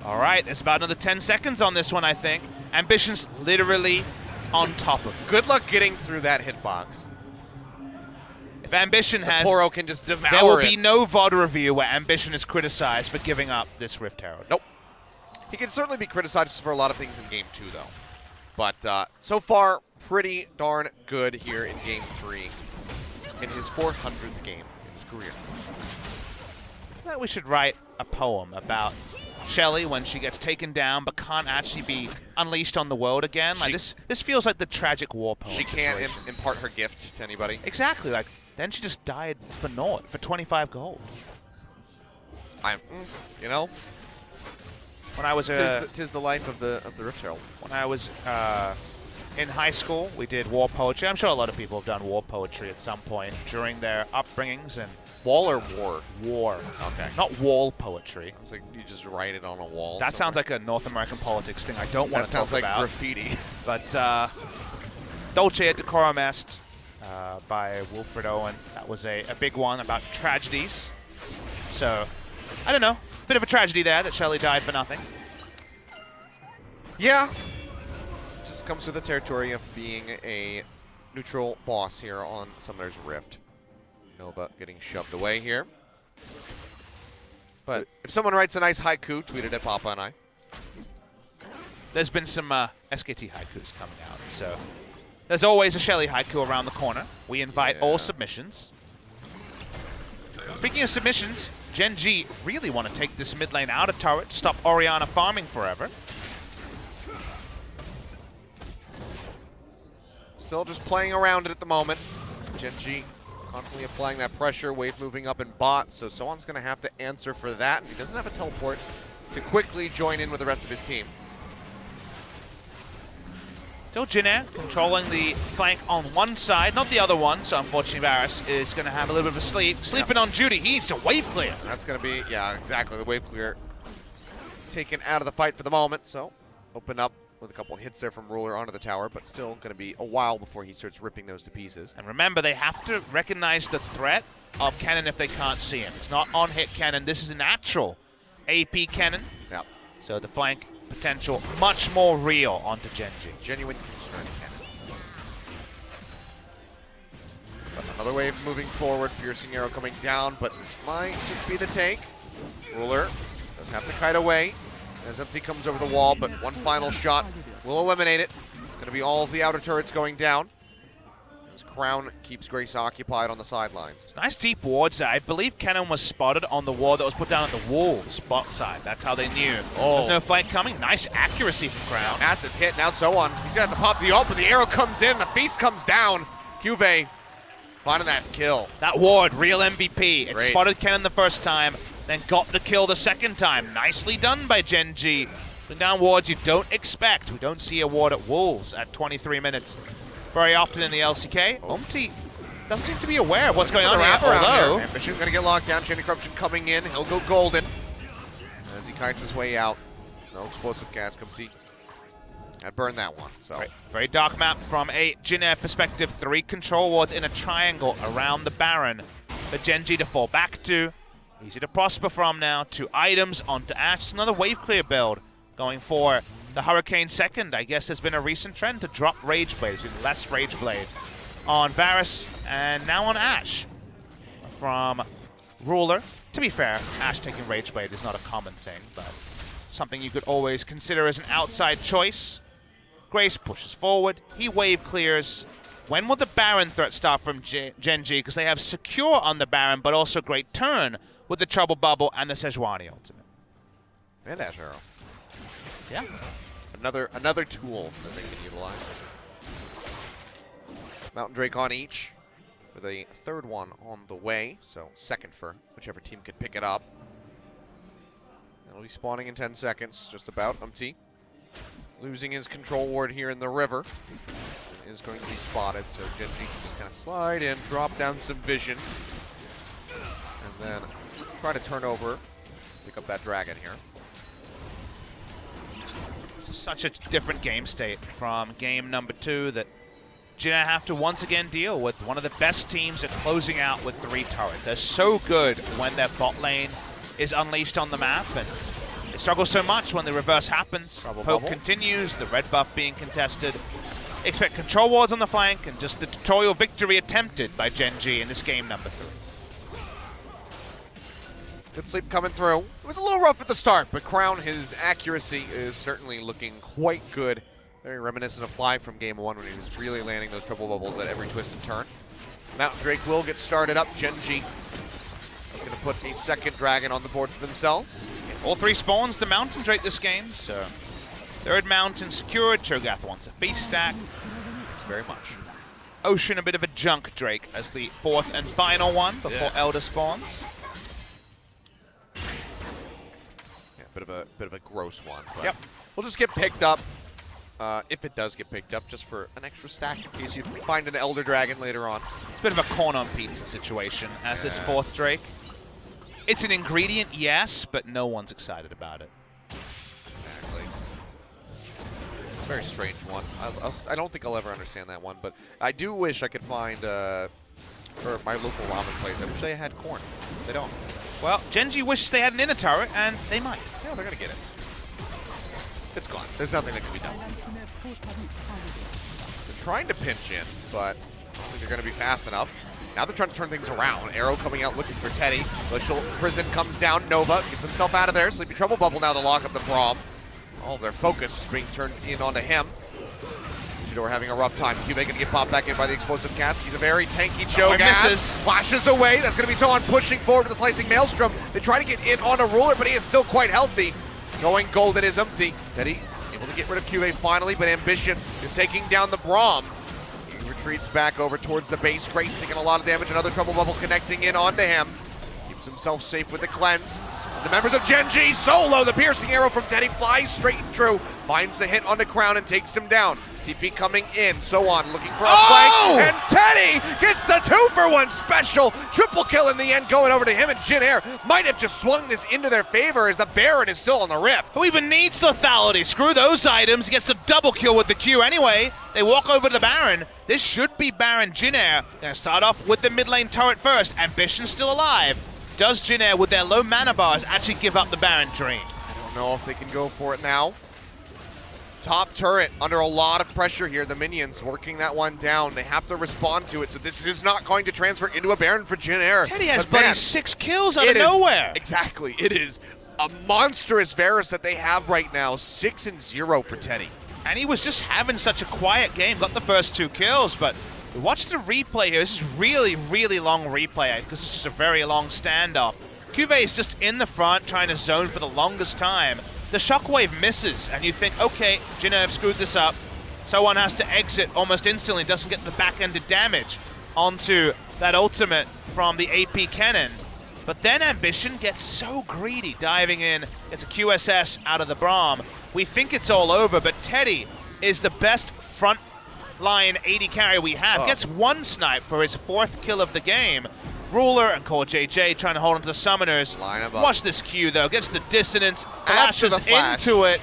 All right, there's about another 10 seconds on this one, I think. Ambition's literally on top of it. Good luck getting through that hitbox. If Ambition has... Poro can just devour There will it. be no VOD review where Ambition is criticized for giving up this Rift Herald. Nope. He can certainly be criticized for a lot of things in Game 2, though. But so far, pretty darn good here in Game 3 in his 400th game in his career. I feel like we should write a poem about Shelly when she gets taken down but can't actually be unleashed on the world again. Like this feels like the tragic war poem. She can't impart her gift to anybody. Exactly. Like then she just died for naught for 25 gold. You know, when I was tis the life of the Rift Herald. When I was in high school, we did war poetry. I'm sure a lot of people have done war poetry at some point during their upbringings, and Wall or war? War. Okay. Not wall poetry. It's like you just write it on a wall. That sounds like a North American politics thing I don't want to talk That sounds like about. graffiti. But Dolce et Decorum Est by Wilfred Owen. That was a big one about tragedies. So, I don't know. Bit of a tragedy there that Shelly died for nothing. Yeah. Just comes with the territory of being a neutral boss here on Summoner's Rift. Nova getting shoved away here. But if someone writes a nice haiku, tweet it at Papa and I. There's been some SKT haikus coming out, so there's always a Shelly haiku around the corner. We invite all submissions. Speaking of submissions, Gen.G really want to take this mid lane out of turret to stop Orianna farming forever. Still just playing around it at the moment. Gen.G constantly applying that pressure, wave moving up in bot, so someone's going to have to answer for that, and he doesn't have a teleport to quickly join in with the rest of his team. Still Jin controlling the flank on one side, not the other one, so unfortunately Varus is going to have a little bit of a sleep. Sleeping on Judy, he needs to wave clear. That's going to be, yeah, exactly, the wave clear taken out of the fight for the moment, so open up with a couple of hits there from Ruler onto the tower, but still going to be a while before he starts ripping those to pieces. And remember, they have to recognize the threat of Cannon if they can't see him. It's not on-hit Cannon. This is a natural AP Cannon. Yep. So the flank potential much more real onto Gen.G. Genuine concern Cannon. But another wave moving forward, piercing arrow coming down, but this might just be the take. Ruler does have to kite away as Empty comes over the wall, but one final shot will eliminate it. It's going to be all of the outer turrets going down as Crown keeps Grace occupied on the sidelines. Nice deep wards there. I believe Cannon was spotted on the ward that was put down at the wall, spot side. That's how they knew. There's no flank coming. Nice accuracy from Crown. Massive hit, now so on. He's going to have to pop the ult, but the arrow comes in, the feast comes down. Juve finding that kill. That ward, real MVP. It Great. spotted Cannon the first time, then got the kill the second time. Nicely done by Gen.G. Putting down wards you don't expect. We don't see a ward at Wolves at 23 minutes very often in the LCK. Umti doesn't seem to be aware of what's going on here, although... Ambition going to get locked down, Chain of Corruption coming in, he'll go golden as he kites his way out. No explosive gas comes in. I'd burn that one, so. Right. Very dark map from a Jin Air perspective. 3 control wards in a triangle around the Baron for Gen.G to fall back to. Easy to prosper from now. 2 items onto Ashe. It's another wave clear build going for the Hurricane second. I guess there's been a recent trend to drop Rage Blade. There's been less Rage Blade on Varus and now on Ashe from Ruler. To be fair, Ashe taking Rage Blade is not a common thing, but something you could always consider as an outside choice. Grace pushes forward. He wave clears. When will the Baron threat start from Gen.G? Because they have Secure on the Baron, but also Great Turn with the Trouble Bubble and the Sejuani ultimate. And Ash Arrow. Yeah. Another tool that they can utilize. Mountain Drake on each, with a third one on the way, so second for whichever team can pick it up. It'll be spawning in 10 seconds, just about. Umti losing his control ward here in the river. Is going to be spotted, so Gen.G can just kind of slide in, drop down some vision, and then try to turn over, pick up that dragon here. This is such a different game state from game number 2 that Jin have to once again deal with one of the best teams at closing out with 3 turrets. They're so good when their bot lane is unleashed on the map, and they struggle so much when the reverse happens. Hope continues, the red buff being contested. Expect control wards on the flank and just the tutorial victory attempted by Gen.G in this game number 3. Good sleep coming through. It was a little rough at the start, but Crown, his accuracy is certainly looking quite good. Very reminiscent of Fly from game 1 when he was really landing those triple bubbles at every twist and turn. Mountain Drake will get started up. Gen.G looking to put a second dragon on the board for themselves. All 3 spawns the Mountain Drake this game, so 3rd Mountain secured. Cho'Gath wants a feast stack. Very much. Ocean a bit of a junk Drake as the 4th and final one before Elder spawns. Yeah, bit of a gross one. But Yep. we'll just get picked up. if it does get picked up, just for an extra stack in case you find an Elder Dragon later on. It's a bit of a corn on pizza situation as this 4th Drake. It's an ingredient, yes, but no one's excited about it. Exactly. Very strange one. I don't think I'll ever understand that one, but I do wish I could find, for my local ramen place, I wish they had corn. They don't. Well, Gen.G wishes they had an inner turret, and they might. Yeah, they're going to get it. It's gone. There's nothing that can be done. They're trying to pinch in, but I don't think they're going to be fast enough. Now they're trying to turn things around. Arrow coming out looking for Teddy. Glacial Prison comes down. Nova gets himself out of there. Sleepy Trouble Bubble now to lock up the Braum. All of their focus is being turned in onto him. Chidor having a rough time. Cube going to get popped back in by the explosive cast. He's a very tanky Cho'Gath. Misses. Flashes away. That's going to be so on pushing forward to the Slicing Maelstrom. They try to get in on a Ruler, but he is still quite healthy. Going golden is empty. Teddy able to get rid of QA finally, but Ambition is taking down the Braum. He retreats back over towards the base. Grace taking a lot of damage. Another Trouble Bubble connecting in onto him. Keeps himself safe with the cleanse. The members of Gen.G solo. The piercing arrow from Teddy flies straight and true. Finds the hit on the crown and takes him down. TP coming in, so on, looking for a flank, and Teddy gets the 2-for-1 special. Triple kill in the end going over to him, and Jin Air might have just swung this into their favor as the Baron is still on the rift. Who even needs lethality? Screw those items. He gets the double kill with the Q anyway. They walk over to the Baron. This should be Baron Jin Air. Gonna start off with the mid lane turret first. Ambition still alive. Does Jin Air, with their low mana bars, actually give up the Baron dream? I don't know if they can go for it now. Top turret under a lot of pressure here. The minions working that one down. They have to respond to it, so this is not going to transfer into a Baron for Jin Air. Teddy has buddy 6 kills out of nowhere. Exactly. It is a monstrous Varus that they have right now. 6-0 for Teddy. And he was just having such a quiet game. Got the first 2 kills, but watch the replay here. This is really, really long replay because it's just a very long standoff. Cuvée is just in the front trying to zone for the longest time. The shockwave misses, and you think, okay, Jin Air have screwed this up. So one has to exit almost instantly, doesn't get the back-ended damage onto that ultimate from the AP cannon. But then Ambition gets so greedy, diving in. It's a QSS out of the Braum. We think it's all over, but Teddy is the best front line 80 carry we have. Gets 1 snipe for his 4th kill of the game. Ruler and Core JJ trying to hold on to the summoners. Line him up. Watch this Q though, gets the dissonance, flashes into it.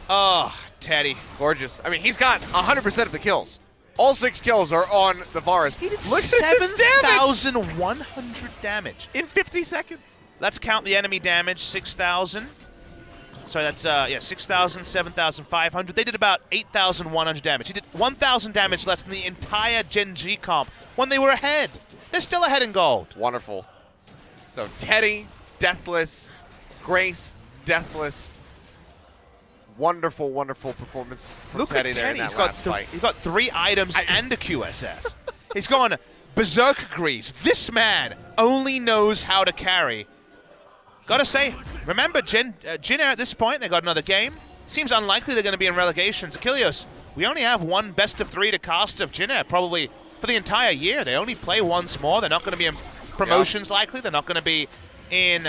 Oh, Teddy. Gorgeous. I mean, he's got 100% of the kills. All 6 kills are on the Varus. He did Look at this damage! 7,100 damage. In 50 seconds. Let's count the enemy damage, 6,000. So that's, 6,000, 7,500. They did about 8,100 damage. He did 1,000 damage less than the entire Gen.G comp when they were ahead. They're still ahead in gold. Wonderful. So Teddy, Deathless, Grace, Deathless. Wonderful, wonderful performance from Look Teddy at there Teddy. in that last fight. He's got 3 items and a QSS. He's gone berserk Greaves. This man only knows how to carry. Gotta say, remember Jin Air at this point, they got another game. Seems unlikely they're going to be in relegation. Achilles, we only have 1 best of 3 to cast of Jin Air, probably for the entire year. They only play once more. They're not going to be in promotions likely. They're not going to be in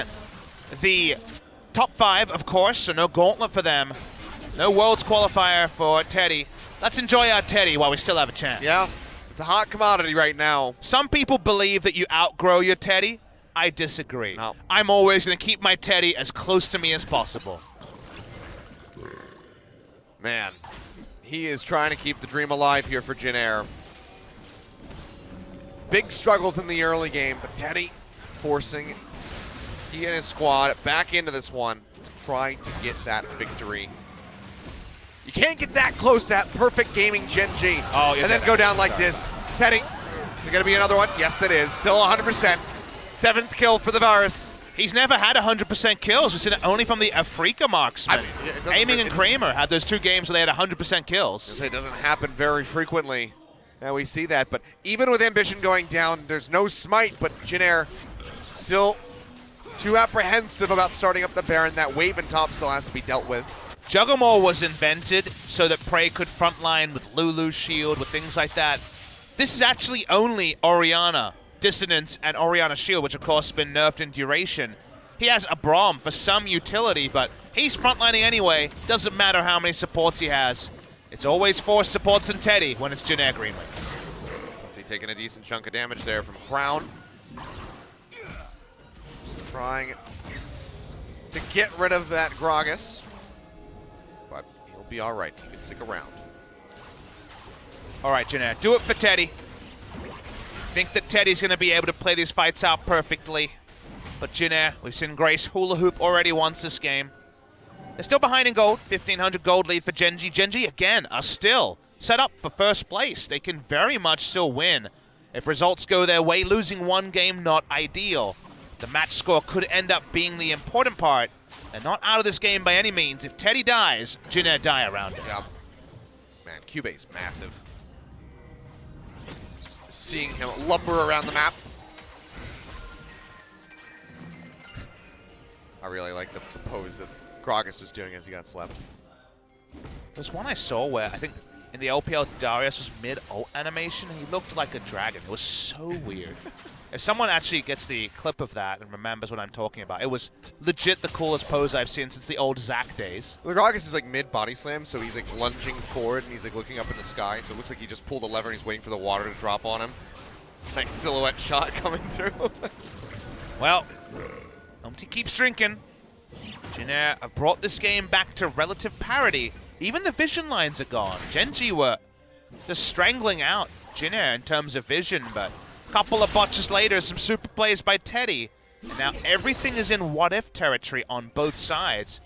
the top 5, of course, so no gauntlet for them. No Worlds qualifier for Teddy. Let's enjoy our Teddy while we still have a chance. Yeah, it's a hot commodity right now. Some people believe that you outgrow your Teddy. I disagree. No. I'm always going to keep my Teddy as close to me as possible. Man, he is trying to keep the dream alive here for Jin Air. Big struggles in the early game, but Teddy forcing he and his squad back into this one to try to get that victory. You can't get that close to that perfect gaming Gen.G and then go down like this. Teddy, is it going to be another one? Yes, it is. Still 100%. 7th kill for the Varus. He's never had 100% kills. We've seen it only from the FLICKR marksman. Aiming and Kramer had those 2 games where they had 100% kills. It doesn't happen very frequently. And we see that, but even with Ambition going down, there's no smite, but Jin Air still too apprehensive about starting up the Baron. That wave and top still has to be dealt with. Juggermore was invented so that Prey could frontline with Lulu's shield, with things like that. This is actually only Orianna Dissonance and Orianna Shield, which of course has been nerfed in duration. He has a Braum for some utility, but he's frontlining anyway. Doesn't matter how many supports he has. It's always Force supports and Teddy when it's Gen.G GreenWings. Taking a decent chunk of damage there from Crown. Just trying to get rid of that Gragas. But he'll be all right. He can stick around. All right, Gen.G, do it for Teddy. Think that Teddy's going to be able to play these fights out perfectly. But Gen.G, we've seen Grace hula hoop already once this game. They're still behind in gold. 1,500 gold lead for Gen.G. Gen.G, again, are still set up for first place. They can very much still win. If results go their way, losing one game, not ideal. The match score could end up being the important part. They're not out of this game by any means. If Teddy dies, Gen.G die around it. Yeah. Man, Cuba's massive. Seeing him lumber around the map. I really like the pose that Gragas was doing as he got slept. There's one I saw where I think in the LPL Darius was mid-ult animation and he looked like a dragon. It was so weird. If someone actually gets the clip of that and remembers what I'm talking about, it was legit the coolest pose I've seen since the old Zac days. Well, Gragas is like mid-body slam, so he's like lunging forward and he's like looking up in the sky, so it looks like he just pulled a lever and he's waiting for the water to drop on him. Nice silhouette shot coming through. Well, Umpty keeps drinking. Gen.G have brought this game back to relative parity. Even the vision lines are gone. Gen.G were just strangling out Gen.G in terms of vision, but a couple of botches later, some super plays by Teddy. And now everything is in what-if territory on both sides.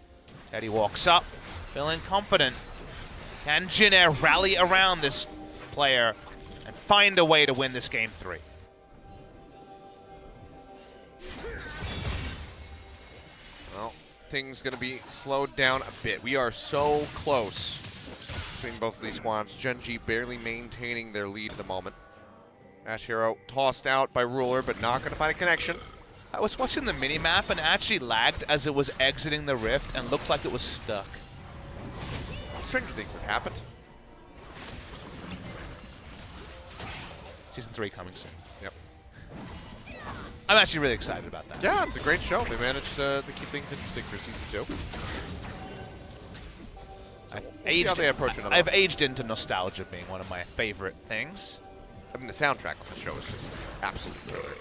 Teddy walks up, feeling confident. Can Gen.G rally around this player and find a way to win this game 3? Well, things going to be slowed down a bit. We are so close between both of these squads. Gen.G barely maintaining their lead at the moment. Ash Hero tossed out by Ruler, but not going to find a connection. I was watching the minimap and actually lagged as it was exiting the rift and looked like it was stuck. Stranger things have happened. Season 3 coming soon. Yep. I'm actually really excited about that. Yeah, it's a great show. They managed to keep things interesting for Season 2. We'll see how they approach another I've one. aged into nostalgia being one of my favorite things. I mean, the soundtrack on the show is just absolutely killer.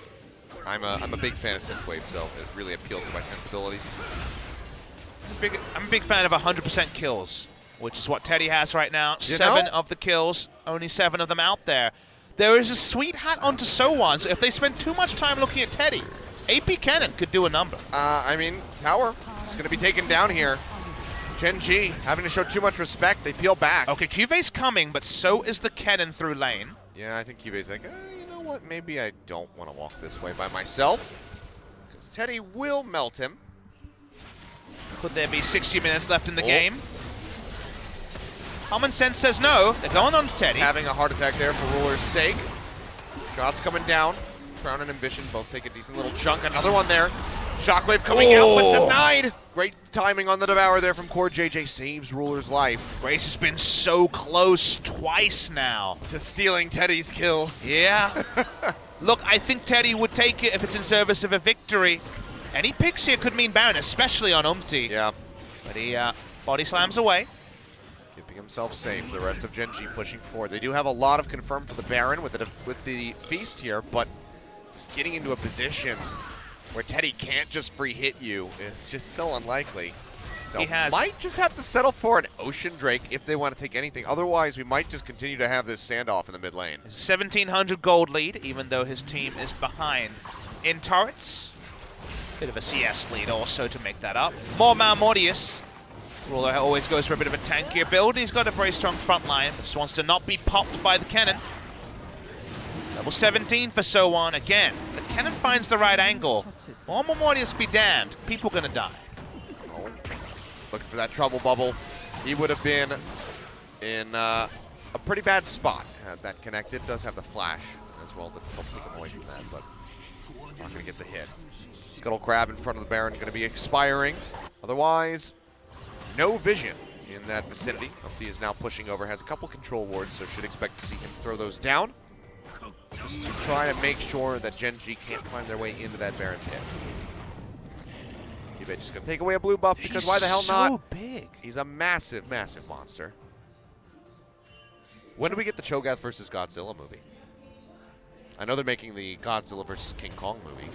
I'm a big fan of synthwave, so it really appeals to my sensibilities. I'm a big fan of 100% kills, which is what Teddy has right now. You 7 know? of the kills, only 7 of them out there. There is a sweet hat onto So1, so if they spend too much time looking at Teddy, AP Cannon could do a number. I mean, Tower is going to be taken down here. Gen.G having to show too much respect. They peel back. Okay, Cuve's coming, but so is the Cannon through lane. Yeah, I think Cube's like, you know what? Maybe I don't want to walk this way by myself. Because Teddy will melt him. Could there be 60 minutes left in the game? Common sense says no. They're going on to Teddy. He's having a heart attack there for Ruler's sake. Shots coming down. Crown and Ambition both take a decent little chunk. Another one there. Shockwave coming out, but denied. Great timing on the Devour there from Core. JJ saves Ruler's life. Grace has been so close twice now to stealing Teddy's kills. Yeah. Look, I think Teddy would take it if it's in service of a victory. Any picks here could mean Baron, especially on Umpty. Yeah. But he body slams away. Keeping himself safe. The rest of Gen.G pushing forward. They do have a lot of confirmed for the Baron with the Feast here, but just getting into a position where Teddy can't just free hit you is just so unlikely. So might just have to settle for an Ocean Drake if they want to take anything. Otherwise, we might just continue to have this standoff in the mid lane. 1,700 gold lead, even though his team is behind in turrets. Bit of a CS lead also to make that up. More Mordius. Ruler always goes for a bit of a tankier build. He's got a very strong front line, but just wants to not be popped by the cannon. Level 17 for So1 again. The cannon finds the right angle. More Mordius be damned. People gonna die. Oh, looking for that trouble bubble. He would have been in a pretty bad spot had that connected. Does have the flash as well. Difficult to take him away from that, but not gonna get the hit. Scuttle Crab in front of the Baron going to be expiring. Otherwise, no vision in that vicinity. Umpty is now pushing over, has a couple control wards, so should expect to see him throw those down. Just to try to make sure that Gen.G can't climb their way into that Baron pit. Cube just going to take away a blue buff because why the hell not? He's so big. He's a massive, massive monster. When do we get the Cho'Gath versus Godzilla movie? I know they're making the Godzilla versus King Kong movie.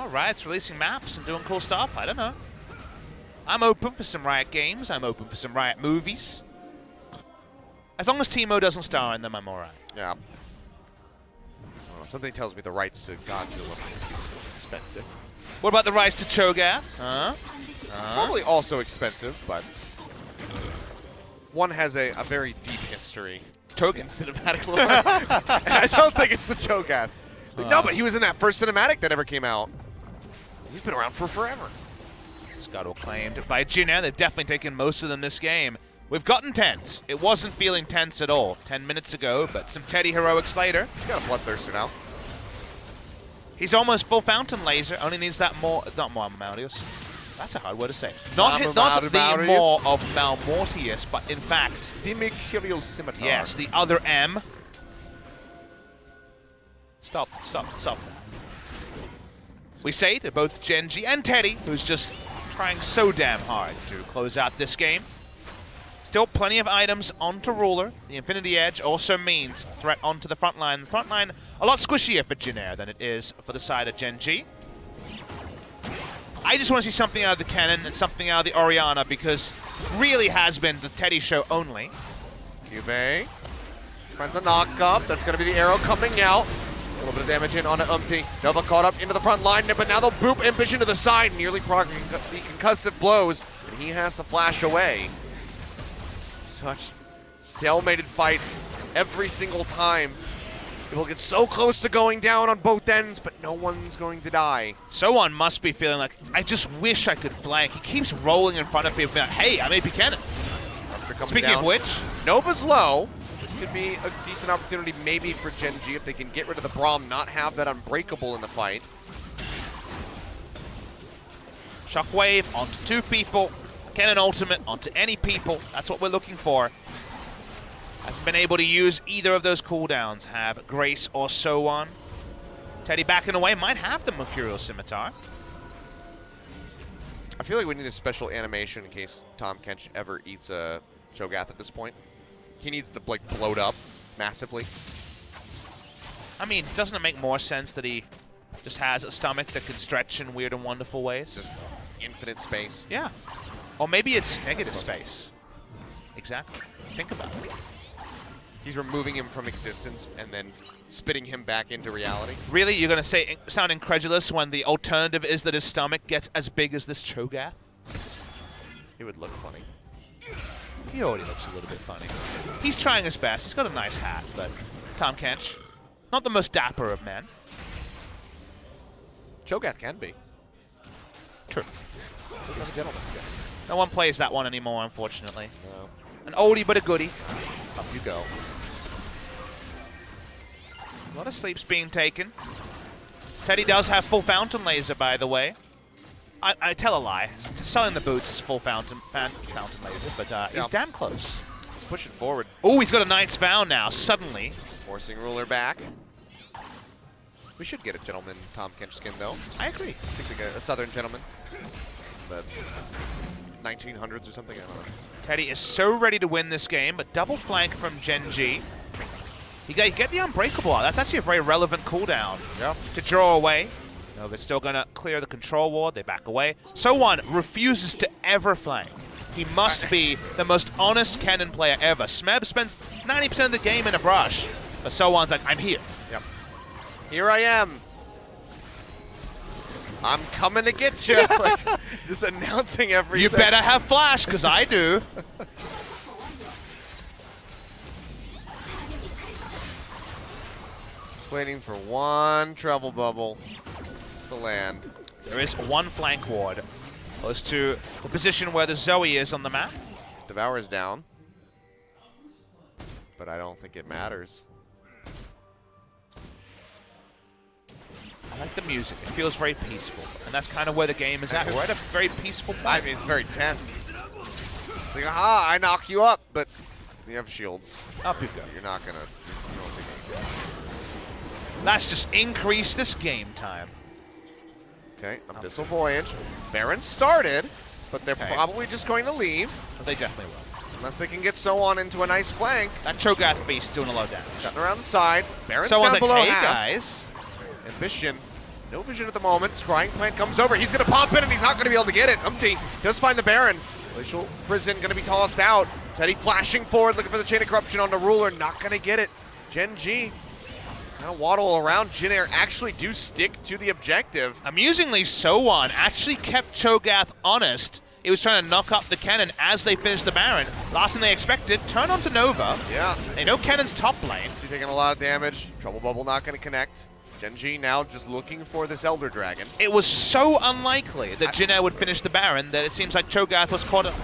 All right, it's releasing maps and doing cool stuff. I don't know. I'm open for some Riot games. I'm open for some Riot movies. As long as Teemo doesn't star in them, I'm all right. Yeah. Oh, something tells me the rights to Godzilla are expensive. What about the rights to Cho'Gath? Huh? Probably also expensive, but one has a very deep history in cinematic lore. And I don't think it's the Cho'Gath. No, but he was in that first cinematic that ever came out. He's been around for forever. Scuttle claimed by Jin.G. They've definitely taken most of them this game. We've gotten tense. It wasn't feeling tense at all 10 minutes ago, but some Teddy heroics later. He's got a Bloodthirster now. He's almost full Fountain Laser. Only needs that more, not more Malmortius. That's a hard word to say. Not the more of Malmortius, but in fact, the Mercurial Scimitar. Yes, the other M. Stop. We say to both Gen.G and Teddy, who's just trying so damn hard to close out this game. Still plenty of items onto Ruler. The Infinity Edge also means threat onto the front line. The front line a lot squishier for Jin.G than it is for the side of Gen.G. I just want to see something out of the Cannon and something out of the Orianna because really has been the Teddy show only. Cube finds a knock-up. That's going to be the arrow coming out. A little bit of damage in onto Umpty. Nova caught up into the front line, but now they'll boop Impish to the side. Nearly proc the concussive blows, and he has to flash away. Such stalemated fights every single time. People get so close to going down on both ends, but no one's going to die. Someone must be feeling like, I just wish I could flank. He keeps rolling in front of people, like, hey, I'm AP Cannon. Speaking of which, Nova's low. This could be a decent opportunity maybe for Gen.G if they can get rid of the Braum, not have that Unbreakable in the fight. Shockwave onto 2 people. Cannon ultimate onto any people. That's what we're looking for. Hasn't been able to use either of those cooldowns. Have Grace or so on. Teddy backing away. Might have the Mercurial Scimitar. I feel like we need a special animation in case Tahm Kench ever eats a Cho'Gath at this point. He needs to like bloat up massively. I mean, doesn't it make more sense that he just has a stomach that can stretch in weird and wonderful ways? Just infinite space. Yeah. Or maybe it's negative space. Exactly. Think about it. He's removing him from existence and then spitting him back into reality. Really? You're going to say sound incredulous when the alternative is that his stomach gets as big as this Cho'Gath? It would look funny. He already looks a little bit funny. He's trying his best. He's got a nice hat, but Tahm Kench, not the most dapper of men. Cho'Gath can be. True. He's a gentleman's guy. No one plays that one anymore, unfortunately. No. An oldie but a goodie. Up you go. A lot of sleeps being taken. Teddy does have full Fountain Laser, by the way. I tell a lie. Selling the boots is full Fountain Laser, but he's damn close. He's pushing forward. Oh, he's got a Knight's Vow now, suddenly. Forcing Ruler back. We should get a gentleman Tahm Kench skin, though. I agree. Looks like a southern gentleman. The 1900s or something, I don't know. Teddy is so ready to win this game, but double flank from Gen.G. You get the Unbreakable out. That's actually a very relevant cooldown to draw away. Nova's still going to clear the control ward. They back away. So1 refuses to ever flank. He must be the most honest Cannon player ever. Smeb spends 90% of the game in a brush, but So1's like, I'm here. Yep. Here I am. I'm coming to get you. Like, just announcing everything. You better have flash, because I do. Just waiting for one trouble bubble to land. There is one flank ward, close to the position where the Zoe is on the map. Devour's down, but I don't think it matters. I like the music. It feels very peaceful, and that's kind of where the game is at. We're at a very peaceful point. I mean, it's very tense. It's like, aha, I knock you up, but you have shields. Up you go. You're not gonna. You don't take any. Let's just increase this game time. Okay, Abyssal Voyage. Baron started, but they're probably just going to leave. They definitely will. Unless they can get So-On into a nice flank. That Cho'Gath beast doing a lot of damage. Cutting around the side. Baron's Someone's down like, below hey half. guys. Ambition. No vision at the moment. Scrying Plant comes over. He's going to pop in, and he's not going to be able to get it. Does find the Baron. Glacial Prison going to be tossed out. Teddy flashing forward, looking for the Chain of Corruption on the Ruler. Not going to get it. Gen.G kind of waddle around. Jin Air actually do stick to the objective. Amusingly, So-On actually kept Cho'Gath honest. He was trying to knock up the cannon as they finished the Baron. Last thing they expected, turn onto Nova. Yeah. They know cannon's top lane. He's taking a lot of damage. Trouble Bubble not going to connect. Gen.G now just looking for this Elder Dragon. It was so unlikely that Jin Air would finish the Baron that it seems like Cho'Gath was caught up.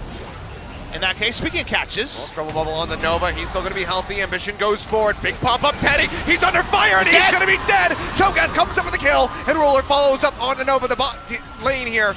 In that case, speaking of catches. Well, Trouble Bubble on the Nova. He's still going to be healthy. Ambition goes forward. Big pop-up Teddy. He's under fire, and he's going to be dead. Cho'Gath comes up with the kill, and Ruler follows up on the Nova. The lane here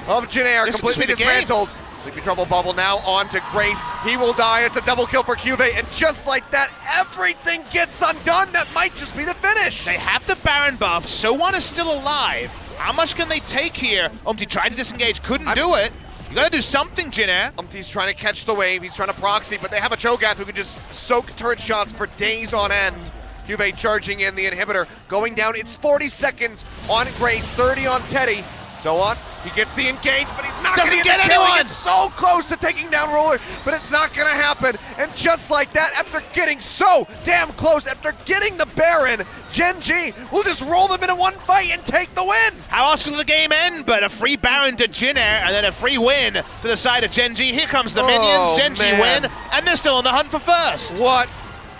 of Jin Air completely dismantled. Sleepy Trouble Bubble now on to Grace. He will die. It's a double kill for Cuvée, and just like that, everything gets undone. That might just be the finish. They have the Baron buff. So-On is still alive. How much can they take here? Umti tried to disengage, couldn't do it. You gotta do something, Jin Air. Umti's trying to catch the wave. He's trying to proxy, but they have a Cho'Gath who can just soak turret shots for days on end. Cuvée charging in the inhibitor. Going down, it's 40 seconds on Grace, 30 on Teddy. So-On, he gets the engage, but he's not going to get anyone. He gets so close to taking down Ruler, but it's not going to happen. And just like that, after getting so damn close, after getting the Baron, Gen.G will just roll them into one fight and take the win. How else could the game end but a free Baron to Jin Air and then a free win to the side of Gen.G? Here comes the minions, Gen.G win, and they're still on the hunt for first. What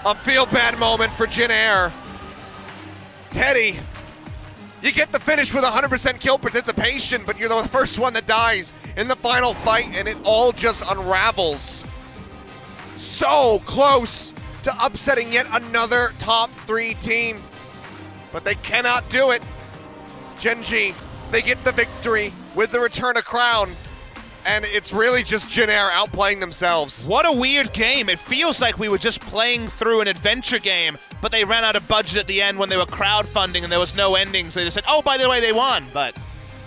a feel-bad moment for Jin Air. Teddy, you get the finish with 100% kill participation, but you're the first one that dies in the final fight, and it all just unravels. So close to upsetting yet another top 3 team, but they cannot do it. Gen.G, they get the victory with the return of Crown, and it's really just Jin Air outplaying themselves. What a weird game. It feels like we were just playing through an adventure game, but they ran out of budget at the end when they were crowdfunding and there was no ending, so they just said, oh, by the way, they won. But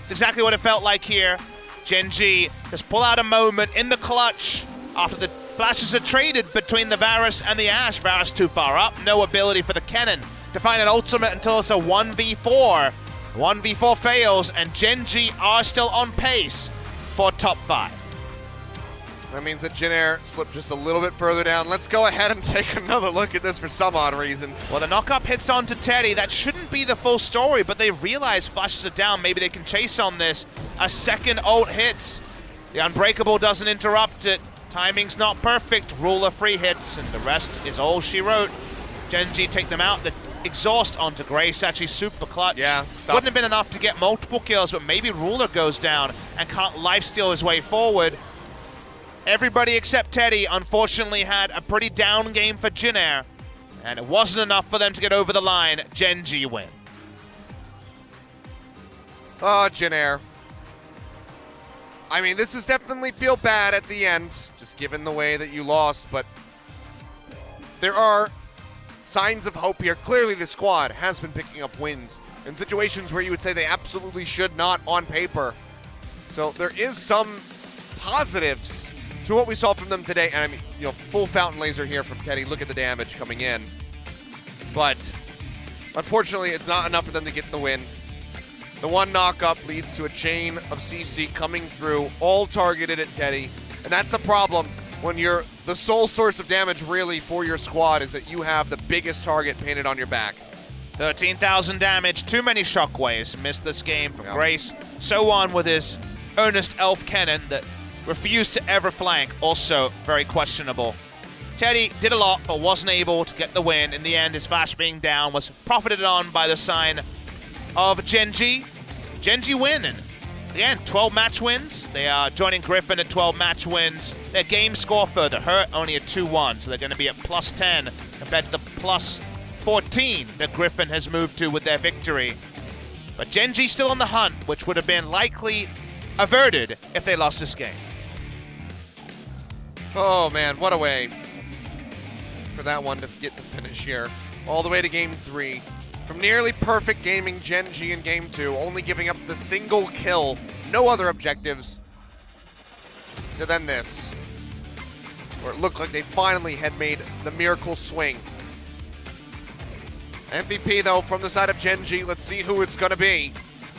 it's exactly what it felt like here. Gen.G just pull out a moment in the clutch after the flashes are traded between the Varus and the Ashe. Varus too far up, no ability for the Kennen to find an ultimate until it's a 1v4. 1v4 fails, and Gen.G are still on pace for top 5. That means that Jin Air slipped just a little bit further down. Let's go ahead and take another look at this for some odd reason. Well, the knock-up hits onto Teddy. That shouldn't be the full story, but they realize flashes are down. Maybe they can chase on this. A second ult hits. The Unbreakable doesn't interrupt it. Timing's not perfect. Ruler free hits, and the rest is all she wrote. Gen.G take them out. The exhaust onto Grace, actually super clutch. Yeah, wouldn't have been enough to get multiple kills, but maybe Ruler goes down and can't lifesteal his way forward. Everybody except Teddy, unfortunately, had a pretty down game for Jin Air, and it wasn't enough for them to get over the line. Gen.G win. Oh, Jin Air. I mean, this is definitely feel bad at the end, just given the way that you lost, but there are signs of hope here. Clearly, the squad has been picking up wins in situations where you would say they absolutely should not on paper. So there is some positives to what we saw from them today. And I mean, you know, full fountain laser here from Teddy. Look at the damage coming in. But unfortunately, it's not enough for them to get the win. The one knock-up leads to a chain of CC coming through, all targeted at Teddy. And that's the problem when you're the sole source of damage really for your squad, is that you have the biggest target painted on your back. 13,000 damage, too many shockwaves. Missed this game from Grace. So-On with his earnest elf cannon that refused to ever flank, also very questionable. Teddy did a lot, but wasn't able to get the win. In the end, his flash being down was profited on by the sign of Gen.G. Gen.G win, and again, 12 match wins. They are joining Griffin at 12 match wins. Their game score for the Hurt only at 2-1, so they're going to be at +10 compared to the +14 that Griffin has moved to with their victory. But Gen.G still on the hunt, which would have been likely averted if they lost this game. Oh man, what a way for that one to get the finish here. All the way to game 3. From nearly perfect gaming Gen.G in game 2, only giving up the single kill, no other objectives, to then this. where it looked like they finally had made the miracle swing. MVP, though, from the side of Gen.G. Let's see who it's going to be.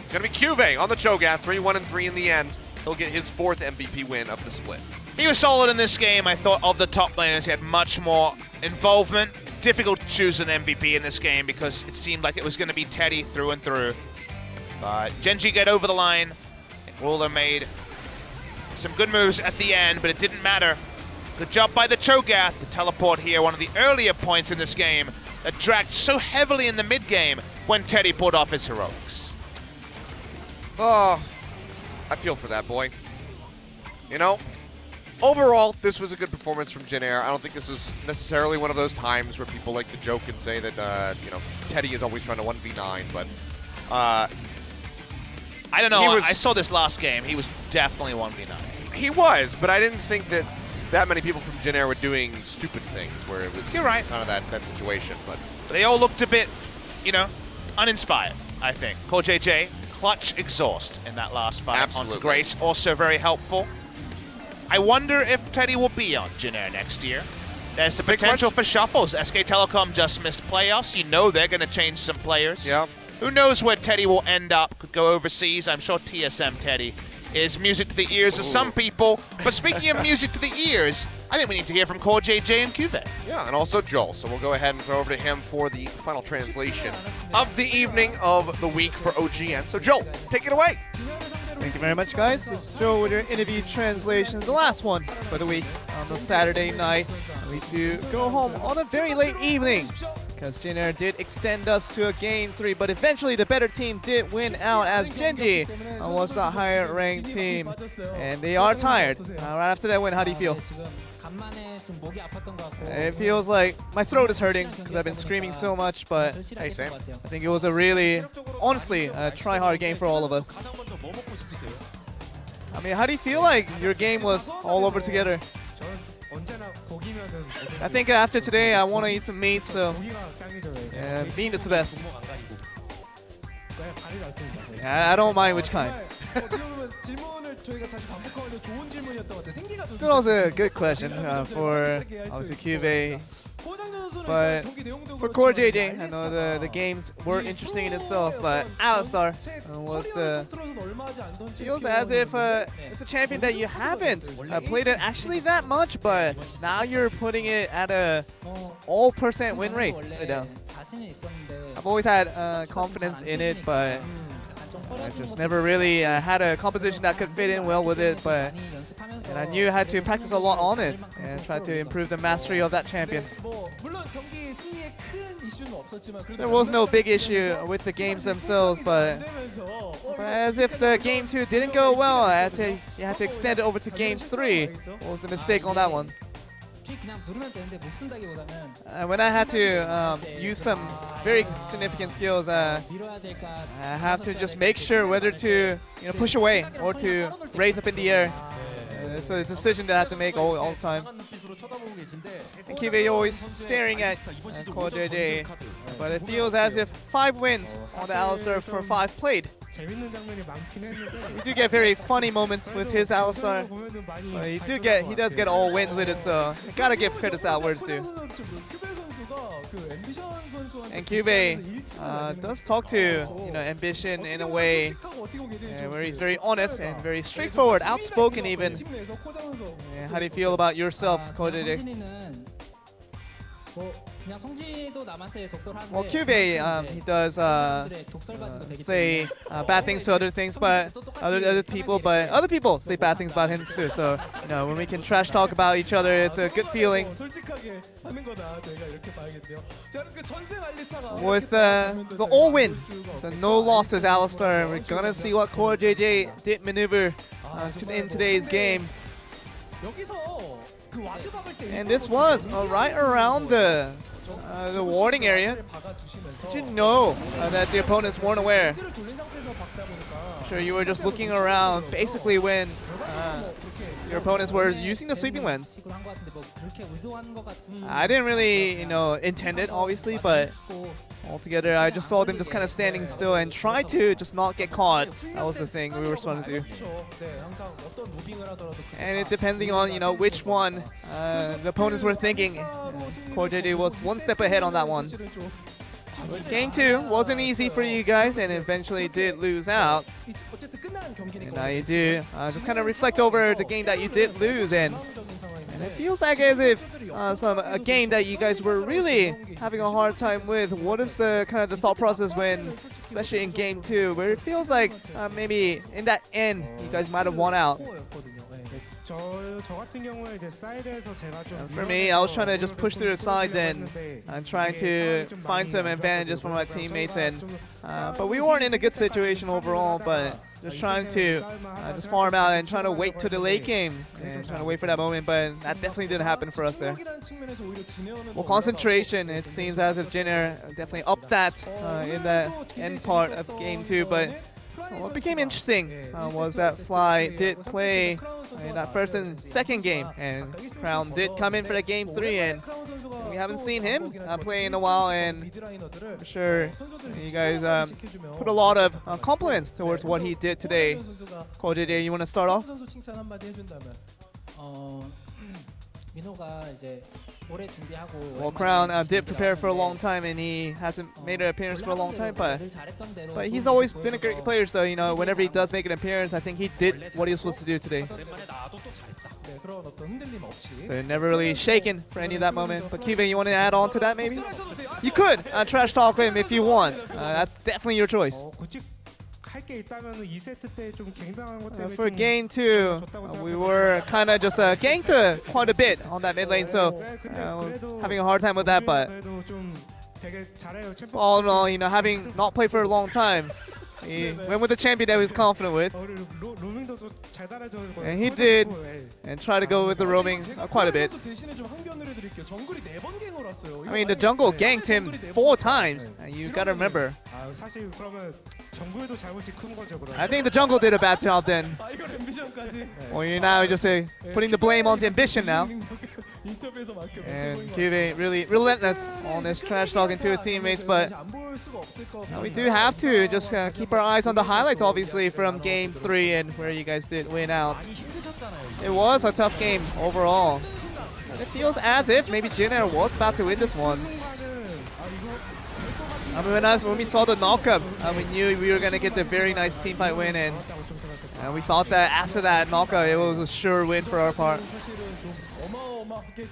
It's going to be Cuvee on the Cho'Gath, 3-1-3 in the end. He'll get his 4th MVP win of the split. He was solid in this game. I thought of the top laners, he had much more involvement. Difficult to choose an MVP in this game because it seemed like it was going to be Teddy through and through. But Gen.G get over the line. Ruler made some good moves at the end, but it didn't matter. Good job by the Cho'Gath. The teleport here, one of the earlier points in this game that dragged so heavily in the mid game when Teddy pulled off his heroics. Oh, I feel for that boy. You know, overall, this was a good performance from Jin Air. I don't think this was necessarily one of those times where people like to joke and say that, you know, Teddy is always trying to 1v9, but I don't know. I saw this last game. He was definitely 1v9. He was, but I didn't think that many people from Jin Air were doing stupid things where it was You're right. kind of that situation. But they all looked a bit, you know, uninspired, I think. Core JJ, clutch exhaust in that last fight. Absolutely. Onto Grace, also very helpful. I wonder if Teddy will be on Jin Air next year. There's the potential for shuffles. SK Telecom just missed playoffs. You know they're going to change some players. yeah. Who knows where Teddy will end up? Could go overseas. I'm sure TSM Teddy is music to the ears of some people. But speaking of music to the ears, I think we need to hear from Core JJ and Cuvee. Yeah, and also Joel. So we'll go ahead and throw over to him for the final translation of the evening of the week for OGN. So Joel, take it away. Thank you very much, guys. This is Joe with your interview translation, the last one for the week on the Saturday night. We do go home on a very late evening because Jin Air did extend us to a game 3, but eventually the better team did win out as Gen.G was the higher ranked team, and they are tired. Right after that win, how do you feel? It feels like my throat is hurting because I've been screaming so much, but Hey, Sam. I think it was a really, honestly, a try-hard game for all of us. I mean, how do you feel like your game was all over together? I think after today, I want to eat some meat, so yeah, meat is the best. Yeah, I don't mind which kind. That was a good question for obviously Cuvee. But for Core JJ, I know the games were interesting in itself, but Alistar was feels as if it's a champion that you haven't played it actually that much, but now you're putting it at a all % win rate. I've always had confidence in it, but I just never really had a composition that could fit in well with it, and I knew I had to practice a lot on it and try to improve the mastery of that champion. There was no big issue with the games themselves, but as if the game 2 didn't go well, I'd say you had to extend it over to game 3. What was the mistake on that one? When I had to use some very significant skills, I have to just make sure whether to push away or to raise up in the air. It's a decision that I have to make all the time. And Cuvee always staring at Core JJ, but it feels as if 5 wins on the Alistar for 5 played. We do get very funny moments with his Alistar, but he does get all wins with it, so I gotta give credits outwards too. And Cuvee does talk to ambition in a way where he's very honest and very straightforward, outspoken even. How do you feel about yourself, Core JJ? Well, Cuvee, he does say bad things to other people, but other people say bad things about him too. So, when we can trash talk about each other, it's a good feeling. With the all win, the no losses Alistar, we're gonna see what Core JJ did maneuver in today's game. And this was right around the warding area. Did you know that the opponents weren't aware? sure you were just looking around basically when your opponents were using the sweeping lens. I didn't really, intend it, obviously, but altogether, I just saw them just kind of standing still and try to just not get caught. That was the thing we were supposed to do. And it depending on, which one the opponents were thinking. JAG was one step ahead on that one. But game 2 wasn't easy for you guys and eventually did lose out. And now you do just kind of reflect over the game that you did lose, and it feels like as if a game that you guys were really having a hard time with. What is the kind of the thought process when, especially in game 2, where it feels like maybe in that end you guys might have won out? And for me, I was trying to just push through the side then and trying to find some advantages for my teammates, and but we weren't in a good situation overall, but just trying to just farm out and trying to wait till the late game and trying to wait for that moment, but that definitely didn't happen for us there. Well, concentration, it seems as if Gen.G definitely upped that in the end part of game 2, but what became interesting was that Fly did play in that first and second game, and Crown did come in for the game 3, and we haven't seen him play in a while, and I'm sure you guys put a lot of compliments towards what he did today. JAG, you want to start off? Well, Crown did prepare for a long time, and he hasn't made an appearance for a long time, but he's always been a great player, so whenever he does make an appearance, I think he did what he was supposed to do today. So never really shaken for any of that moment. But Kive, you want to add on to that maybe? You could trash talk him if you want. That's definitely your choice. For game 2, we were kind of just ganked quite a bit on that mid lane, so I was having a hard time with that, but all in all, having not played for a long time, he went with the champion that he was confident with. And he did, and tried to go with the roaming quite a bit. I mean, the jungle ganked him 4 times, and you gotta remember. I think the jungle did a bad job then. Well, you're now just putting the blame on the ambition now. And Kive really relentless on this trash talking to his teammates, but we do have to just keep our eyes on the highlights, obviously, from game 3 and where you guys did win out. It was a tough game overall. And it feels as if maybe Gen.G was about to win this one. I mean, when we saw the knockup, we knew we were going to get the very nice teamfight win, and we thought that after that knockup, it was a sure win for our part.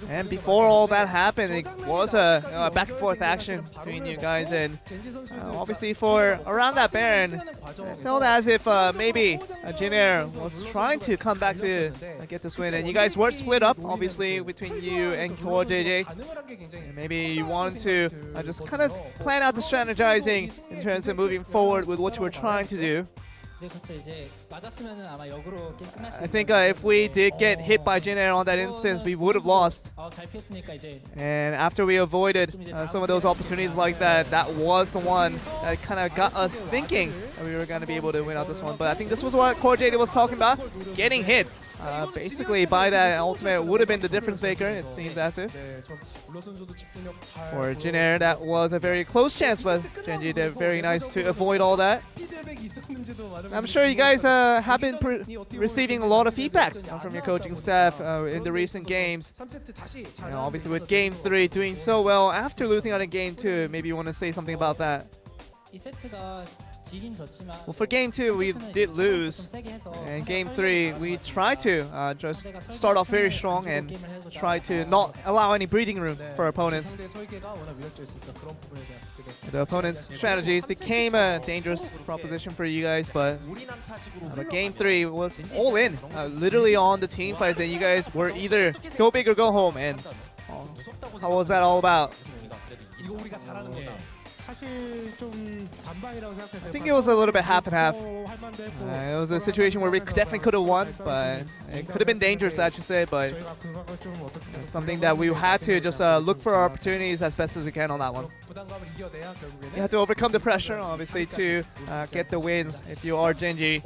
And before all that happened, it was a back and forth action between you guys, and obviously for around that Baron, it felt as if maybe Gen.G was trying to come back to get this win, and you guys were split up obviously between you and JAG. And maybe you wanted to just kind of plan out the strategizing in terms of moving forward with what you were trying to do. I think if we did get hit by Gen.G on that instance, we would have lost. And after we avoided some of those opportunities like that, that was the one that kind of got us thinking that we were going to be able to win out this one. But I think this was what JAG was talking about, getting hit. Basically, by that ultimate would have been the difference maker, it seems as if. For Gen.G, that was a very close chance, but Gen.G did very nice to avoid all that. I'm sure you guys have been receiving a lot of feedback from your coaching staff in the recent games. Obviously, with Game 3 doing so well after losing out in Game 2, maybe you want to say something about that. Well, for Game 2, we did lose, and Game 3, we tried to just start off very strong and try to not allow any breathing room for opponents. The opponent's strategies became a dangerous proposition for you guys, but Game 3 was all in, literally on the team fights, and you guys were either go big or go home. And how was that all about? I think it was a little bit half and half. It was a situation where we definitely could have won, but it could have been dangerous, I should say. But it's something that we had to just look for our opportunities as best as we can on that one. You have to overcome the pressure, obviously, to get the wins if you are Gen.G.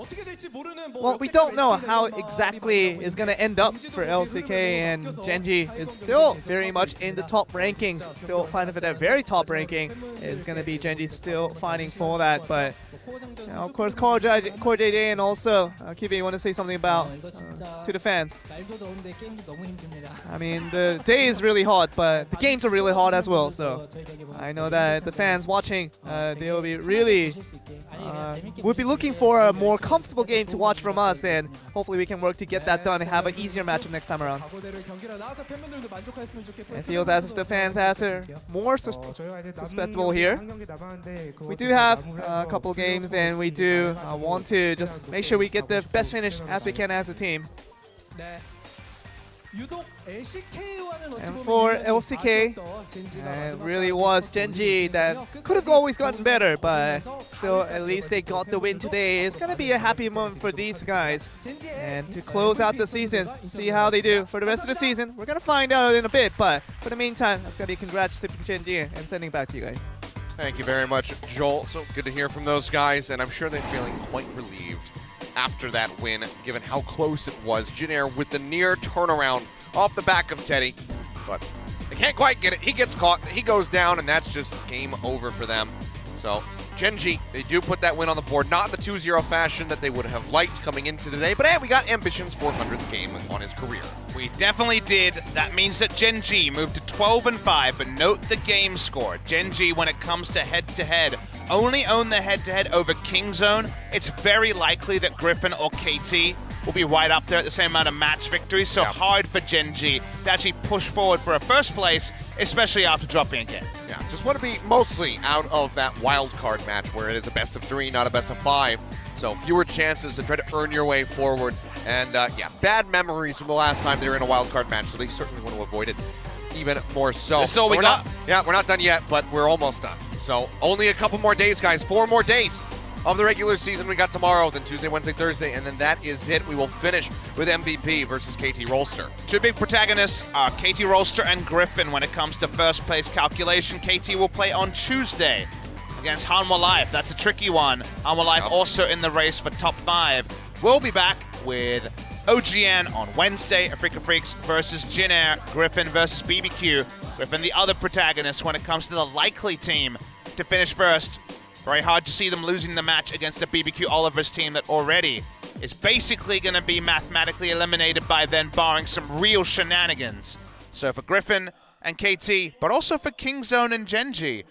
Well, we don't know how exactly it's going to end up for LCK, and Gen.G is still very much in the top rankings, still fighting for that very top ranking. It's going to be Gen.G still fighting for that, but you know, of course, Core JJ and also Kibi, you want to say something about to the fans? I mean, the day is really hot, but the games are really hot as well. So I know that the fans watching, they will be really would be looking for a more comfortable game to watch from us, and hopefully we can work to get that done and have an easier matchup next time around. It feels as if the fans are more susceptible here. We do have a couple games, and we do want to just make sure we get the best finish as we can as a team. And for LCK, it really was Gen.G that could have always gotten better, but still, at least they got the win today. It's going to be a happy moment for these guys. And to close out the season, see how they do for the rest of the season. We're going to find out in a bit, but for the meantime, it's going to be congrats to Gen.G and sending back to you guys. Thank you very much, Joel. So good to hear from those guys, and I'm sure they're feeling quite relieved after that win, given how close it was. Jin with the near turnaround off the back of Teddy, but they can't quite get it. He gets caught, he goes down, and that's just game over for them. So Gen.G, they do put that win on the board, not in the 2-0 fashion that they would have liked coming into today, but hey, we got Ambition's 400th game on his career. We definitely did. That means that Gen.G moved to 12-5, but note the game score. Gen.G, when it comes to head-to-head, only own the head-to-head over Kingzone. It's very likely that Griffin or KT will be right up there at the same amount of match victories, so hard for Gen.G to actually push forward for a first place, especially after dropping again. Yeah, just want to be mostly out of that wild card match where it is a best of 3, not a best of 5. So fewer chances to try to earn your way forward. And yeah, bad memories from the last time they were in a wild card match, so they certainly want to avoid it even more so. That's all we got. We're not done yet, but we're almost done. So only a couple more days, guys. 4 more days of the regular season. We got tomorrow, then Tuesday, Wednesday, Thursday, and then that is it. We will finish with MVP versus KT Rolster. Two big protagonists are KT Rolster and Griffin when it comes to first place calculation. KT will play on Tuesday against Hanwha Life. That's a tricky one. Hanwha Life also in the race for top 5. We'll be back with OGN on Wednesday, Africa Freaks versus Jin Air, Griffin versus BBQ. Griffin, the other protagonist when it comes to the likely team to finish first. Very hard to see them losing the match against the BBQ Oliver's team that already is basically going to be mathematically eliminated by then, barring some real shenanigans. So for Griffin and KT, but also for Kingzone and Gen.G,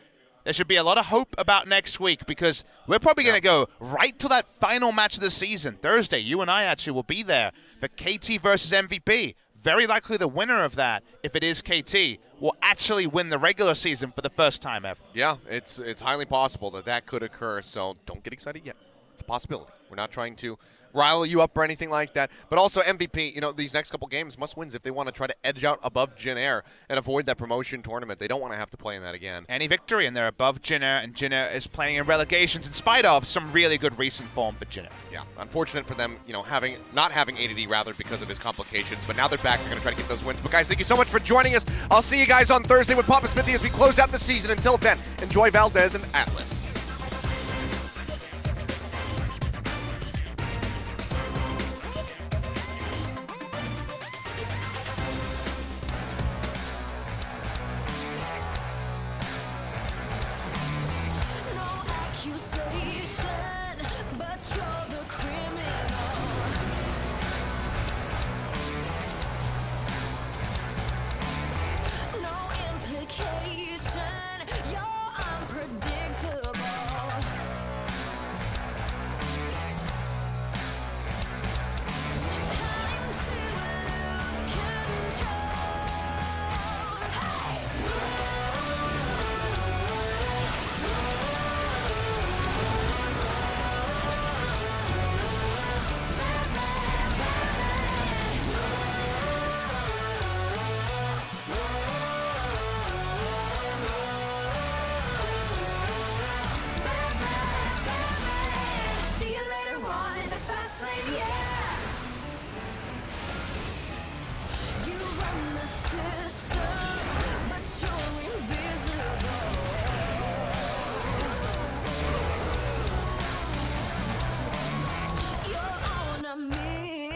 there should be a lot of hope about next week, because we're probably going to go right to that final match of the season. Thursday, you and I actually will be there for KT versus MVP. Very likely the winner of that, if it is KT, will actually win the regular season for the first time ever. Yeah, it's highly possible that that could occur, so don't get excited yet. It's a possibility. We're not trying to rile you up or anything like that. But also MVP, you know, these next couple games must wins if they want to try to edge out above Jin Air and avoid that promotion tournament. They don't want to have to play in that again. Any victory and they're above Jin Air, and Jin Air is playing in relegations in spite of some really good recent form for Jin Air. Yeah, unfortunate for them, you know, not having ADD rather because of his complications. But now they're back. They're going to try to get those wins. But guys, thank you so much for joining us. I'll see you guys on Thursday with Papa Smithy as we close out the season. Until then, enjoy Valdez and Atlas. You're unpredictable.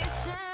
passion.